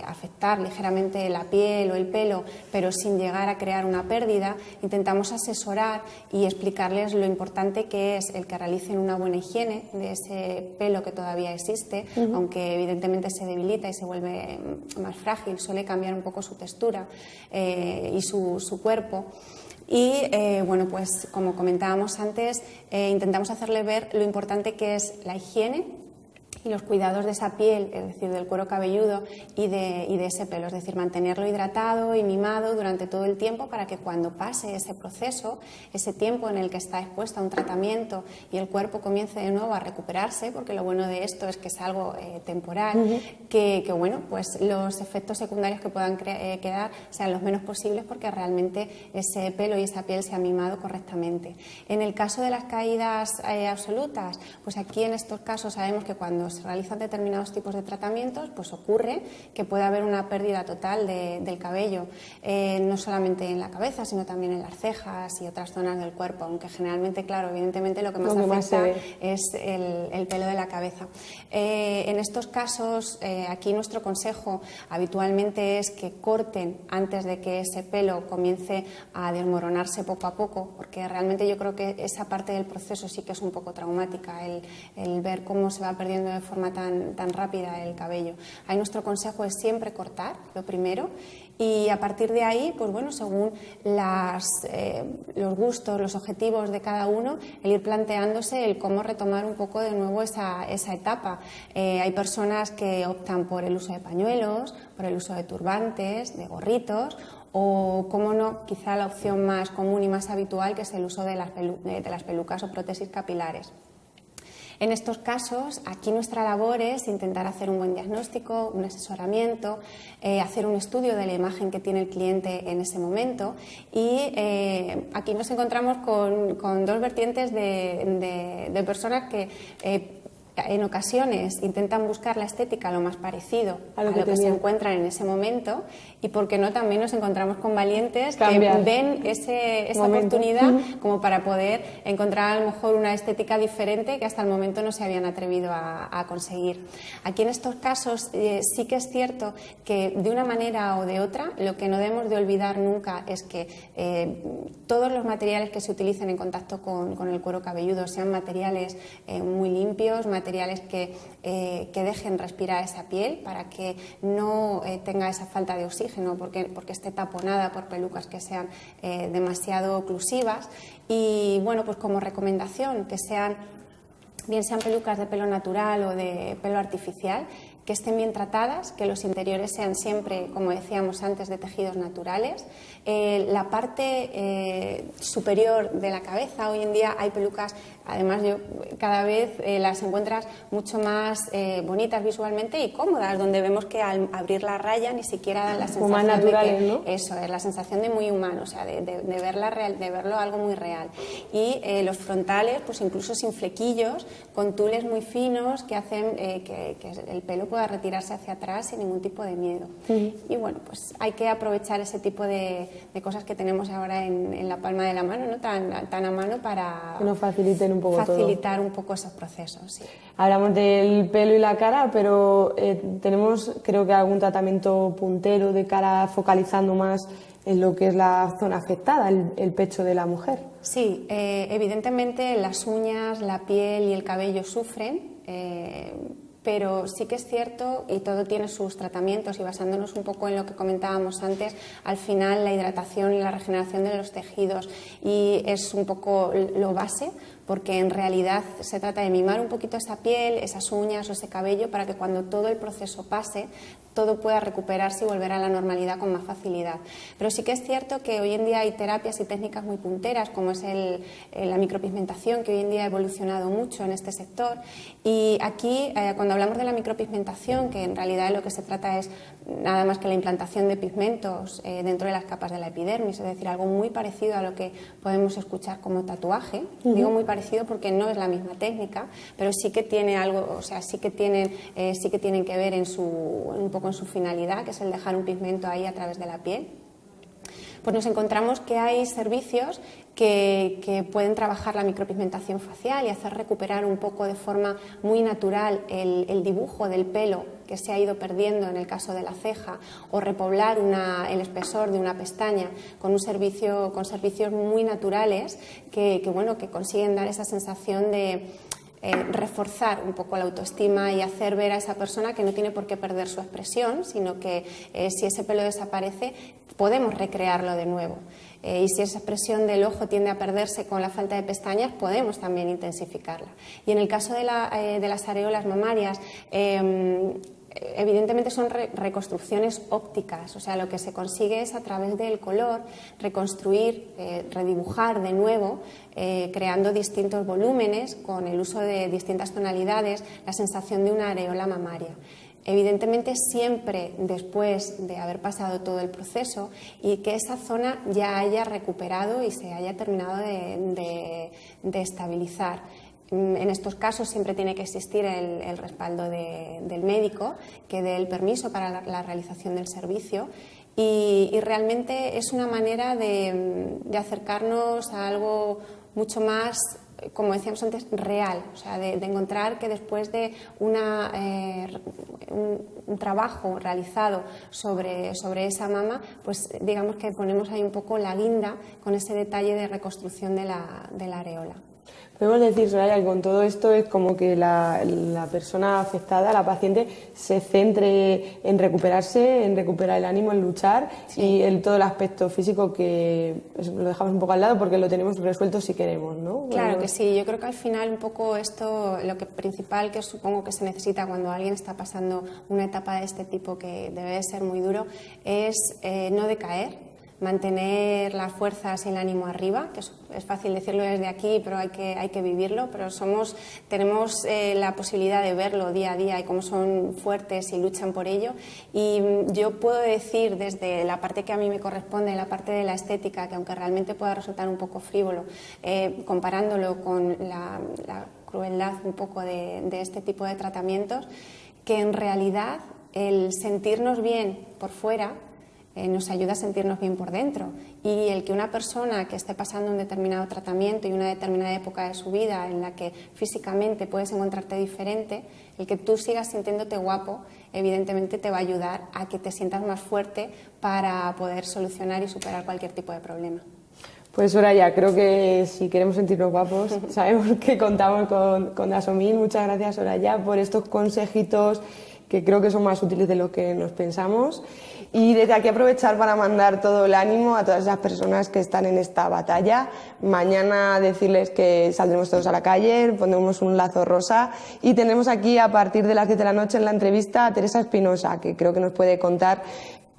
Speaker 13: afectar ligeramente la piel o el pelo, pero sin llegar a crear una pérdida, intentamos asesorar y explicarles lo importante que es el que realicen una buena higiene de ese pelo que todavía existe, aunque evidentemente se debilita y se vuelve más frágil, suele cambiar un poco su textura y su cuerpo. Y pues como comentábamos antes, intentamos hacerle ver lo importante que es la higiene y los cuidados de esa piel, es decir, del cuero cabelludo y de ese pelo, es decir, mantenerlo hidratado y mimado durante todo el tiempo para que cuando pase ese proceso, ese tiempo en el que está expuesto a un tratamiento y el cuerpo comience de nuevo a recuperarse, porque lo bueno de esto es que es algo temporal, pues los efectos secundarios que puedan quedar sean los menos posibles, porque realmente ese pelo y esa piel se ha mimado correctamente. En el caso de las caídas absolutas, pues aquí en estos casos sabemos que cuando se realizan determinados tipos de tratamientos, pues ocurre que puede haber una pérdida total del cabello, no solamente en la cabeza, sino también en las cejas y otras zonas del cuerpo, aunque generalmente, claro, evidentemente lo que más afecta es el pelo de la cabeza. En estos casos, aquí nuestro consejo habitualmente es que corten antes de que ese pelo comience a desmoronarse poco a poco, porque realmente yo creo que esa parte del proceso sí que es un poco traumática, el ver cómo se va perdiendo de forma tan rápida el cabello. Ahí nuestro consejo es siempre cortar, lo primero, y a partir de ahí, pues bueno, según los gustos, los objetivos de cada uno, el ir planteándose el cómo retomar un poco de nuevo esa etapa. Hay personas que optan por el uso de pañuelos, por el uso de turbantes, de gorritos, o, cómo no, quizá la opción más común y más habitual, que es el uso de las pelucas o prótesis capilares. En estos casos, aquí nuestra labor es intentar hacer un buen diagnóstico, un asesoramiento, hacer un estudio de la imagen que tiene el cliente en ese momento, y aquí nos encontramos con dos vertientes de personas que en ocasiones intentan buscar la estética lo más parecido a lo que se encuentran en ese momento, y por qué no también nos encontramos con valientes que ven esa oportunidad como para poder encontrar a lo mejor una estética diferente que hasta el momento no se habían atrevido a conseguir. Aquí en estos casos sí que es cierto que de una manera o de otra lo que no debemos de olvidar nunca es que todos los materiales que se utilicen en contacto con el cuero cabelludo sean materiales muy limpios, materiales que dejen respirar esa piel para que no tenga esa falta de oxígeno porque esté taponada por pelucas que sean demasiado oclusivas. Y bueno, pues como recomendación, que bien sean pelucas de pelo natural o de pelo artificial, que estén bien tratadas, que los interiores sean siempre, como decíamos antes, de tejidos naturales. La parte superior de la cabeza, hoy en día hay pelucas, además cada vez las encuentras mucho más bonitas visualmente y cómodas, donde vemos que al abrir la raya ni siquiera dan la sensación
Speaker 1: más naturales,
Speaker 13: de que,
Speaker 1: ¿no?
Speaker 13: Eso es la sensación de muy humano, o sea, de verlo algo muy real. Y los frontales, pues incluso sin flequillos, con tules muy finos que hacen que el pelo pueda retirarse hacia atrás sin ningún tipo de miedo. Y bueno, pues hay que aprovechar ese tipo de cosas que tenemos ahora en la palma de la mano, ¿no? tan a mano, para
Speaker 1: que nos faciliten un poco
Speaker 13: facilitar un poco esos procesos. Sí.
Speaker 1: Hablamos del pelo y la cara, pero tenemos, creo que, algún tratamiento puntero de cara, focalizando más en lo que es la zona afectada, el pecho de la mujer.
Speaker 13: Sí, evidentemente las uñas, la piel y el cabello sufren, pero sí que es cierto, y todo tiene sus tratamientos, y basándonos un poco en lo que comentábamos antes, al final la hidratación y la regeneración de los tejidos y es un poco lo base, porque en realidad se trata de mimar un poquito esa piel, esas uñas o ese cabello para que cuando todo el proceso pase todo pueda recuperarse y volver a la normalidad con más facilidad. Pero sí que es cierto que hoy en día hay terapias y técnicas muy punteras, como es la micropigmentación, que hoy en día ha evolucionado mucho en este sector. Y aquí, cuando hablamos de la micropigmentación, que en realidad lo que se trata es nada más que la implantación de pigmentos dentro de las capas de la epidermis, es decir, algo muy parecido a lo que podemos escuchar como tatuaje. Digo muy parecido porque no es la misma técnica, pero sí que tiene algo, o sea, sí que tienen que ver un poco en su finalidad, que es el dejar un pigmento ahí a través de la piel. Pues nos encontramos que hay servicios que pueden trabajar la micropigmentación facial y hacer recuperar un poco de forma muy natural el dibujo del pelo que se ha ido perdiendo en el caso de la ceja, o repoblar el espesor de una pestaña con servicios muy naturales que consiguen dar esa sensación de reforzar un poco la autoestima y hacer ver a esa persona que no tiene por qué perder su expresión, sino que si ese pelo desaparece podemos recrearlo de nuevo. Y si esa expresión del ojo tiende a perderse con la falta de pestañas, podemos también intensificarla. Y en el caso de las areolas mamarias, evidentemente son reconstrucciones ópticas, o sea, lo que se consigue es a través del color reconstruir, redibujar de nuevo, creando distintos volúmenes con el uso de distintas tonalidades, la sensación de una areola mamaria. Evidentemente siempre después de haber pasado todo el proceso y que esa zona ya haya recuperado y se haya terminado de estabilizar. En estos casos siempre tiene que existir el respaldo del médico que dé el permiso para la realización del servicio y realmente es una manera de acercarnos a algo mucho más, como decíamos antes, real, o sea, de encontrar que después de un trabajo realizado sobre esa mama, pues digamos que ponemos ahí un poco la guinda con ese detalle de reconstrucción de la areola.
Speaker 1: Podemos decir, Soraya, que con todo esto es como que la persona afectada, la paciente, se centre en recuperarse, en recuperar el ánimo, en luchar, y todo el aspecto físico que lo dejamos un poco al lado porque lo tenemos resuelto si queremos, ¿no?
Speaker 13: Claro que sí, yo creo que al final un poco esto, lo que principal que supongo que se necesita cuando alguien está pasando una etapa de este tipo, que debe de ser muy duro, es no decaer, mantener las fuerzas y el ánimo arriba, que es fácil decirlo desde aquí, pero hay que vivirlo, pero tenemos la posibilidad de verlo día a día y cómo son fuertes y luchan por ello. Y yo puedo decir desde la parte que a mí me corresponde, la parte de la estética, que aunque realmente pueda resultar un poco frívolo, comparándolo con la crueldad un poco de este tipo de tratamientos, que en realidad el sentirnos bien por fuera nos ayuda a sentirnos bien por dentro, y el que una persona que esté pasando un determinado tratamiento y una determinada época de su vida en la que físicamente puedes encontrarte diferente, el que tú sigas sintiéndote guapo evidentemente te va a ayudar a que te sientas más fuerte para poder solucionar y superar cualquier tipo de problema.
Speaker 1: Pues Soraya, creo que si queremos sentirnos guapos sabemos que contamos con Dasomil. Muchas gracias, Soraya, por estos consejitos que creo que son más útiles de lo que nos pensamos. Y desde aquí aprovechar para mandar todo el ánimo a todas esas personas que están en esta batalla. Mañana decirles que saldremos todos a la calle, pondremos un lazo rosa, y tenemos aquí a partir de las 10 de la noche en la entrevista a Teresa Espinosa, que creo que nos puede contar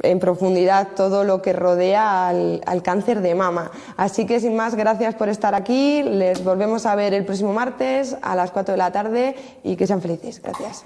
Speaker 1: en profundidad todo lo que rodea al cáncer de mama. Así que sin más, gracias por estar aquí. Les volvemos a ver el próximo martes a las 4 de la tarde y que sean felices. Gracias.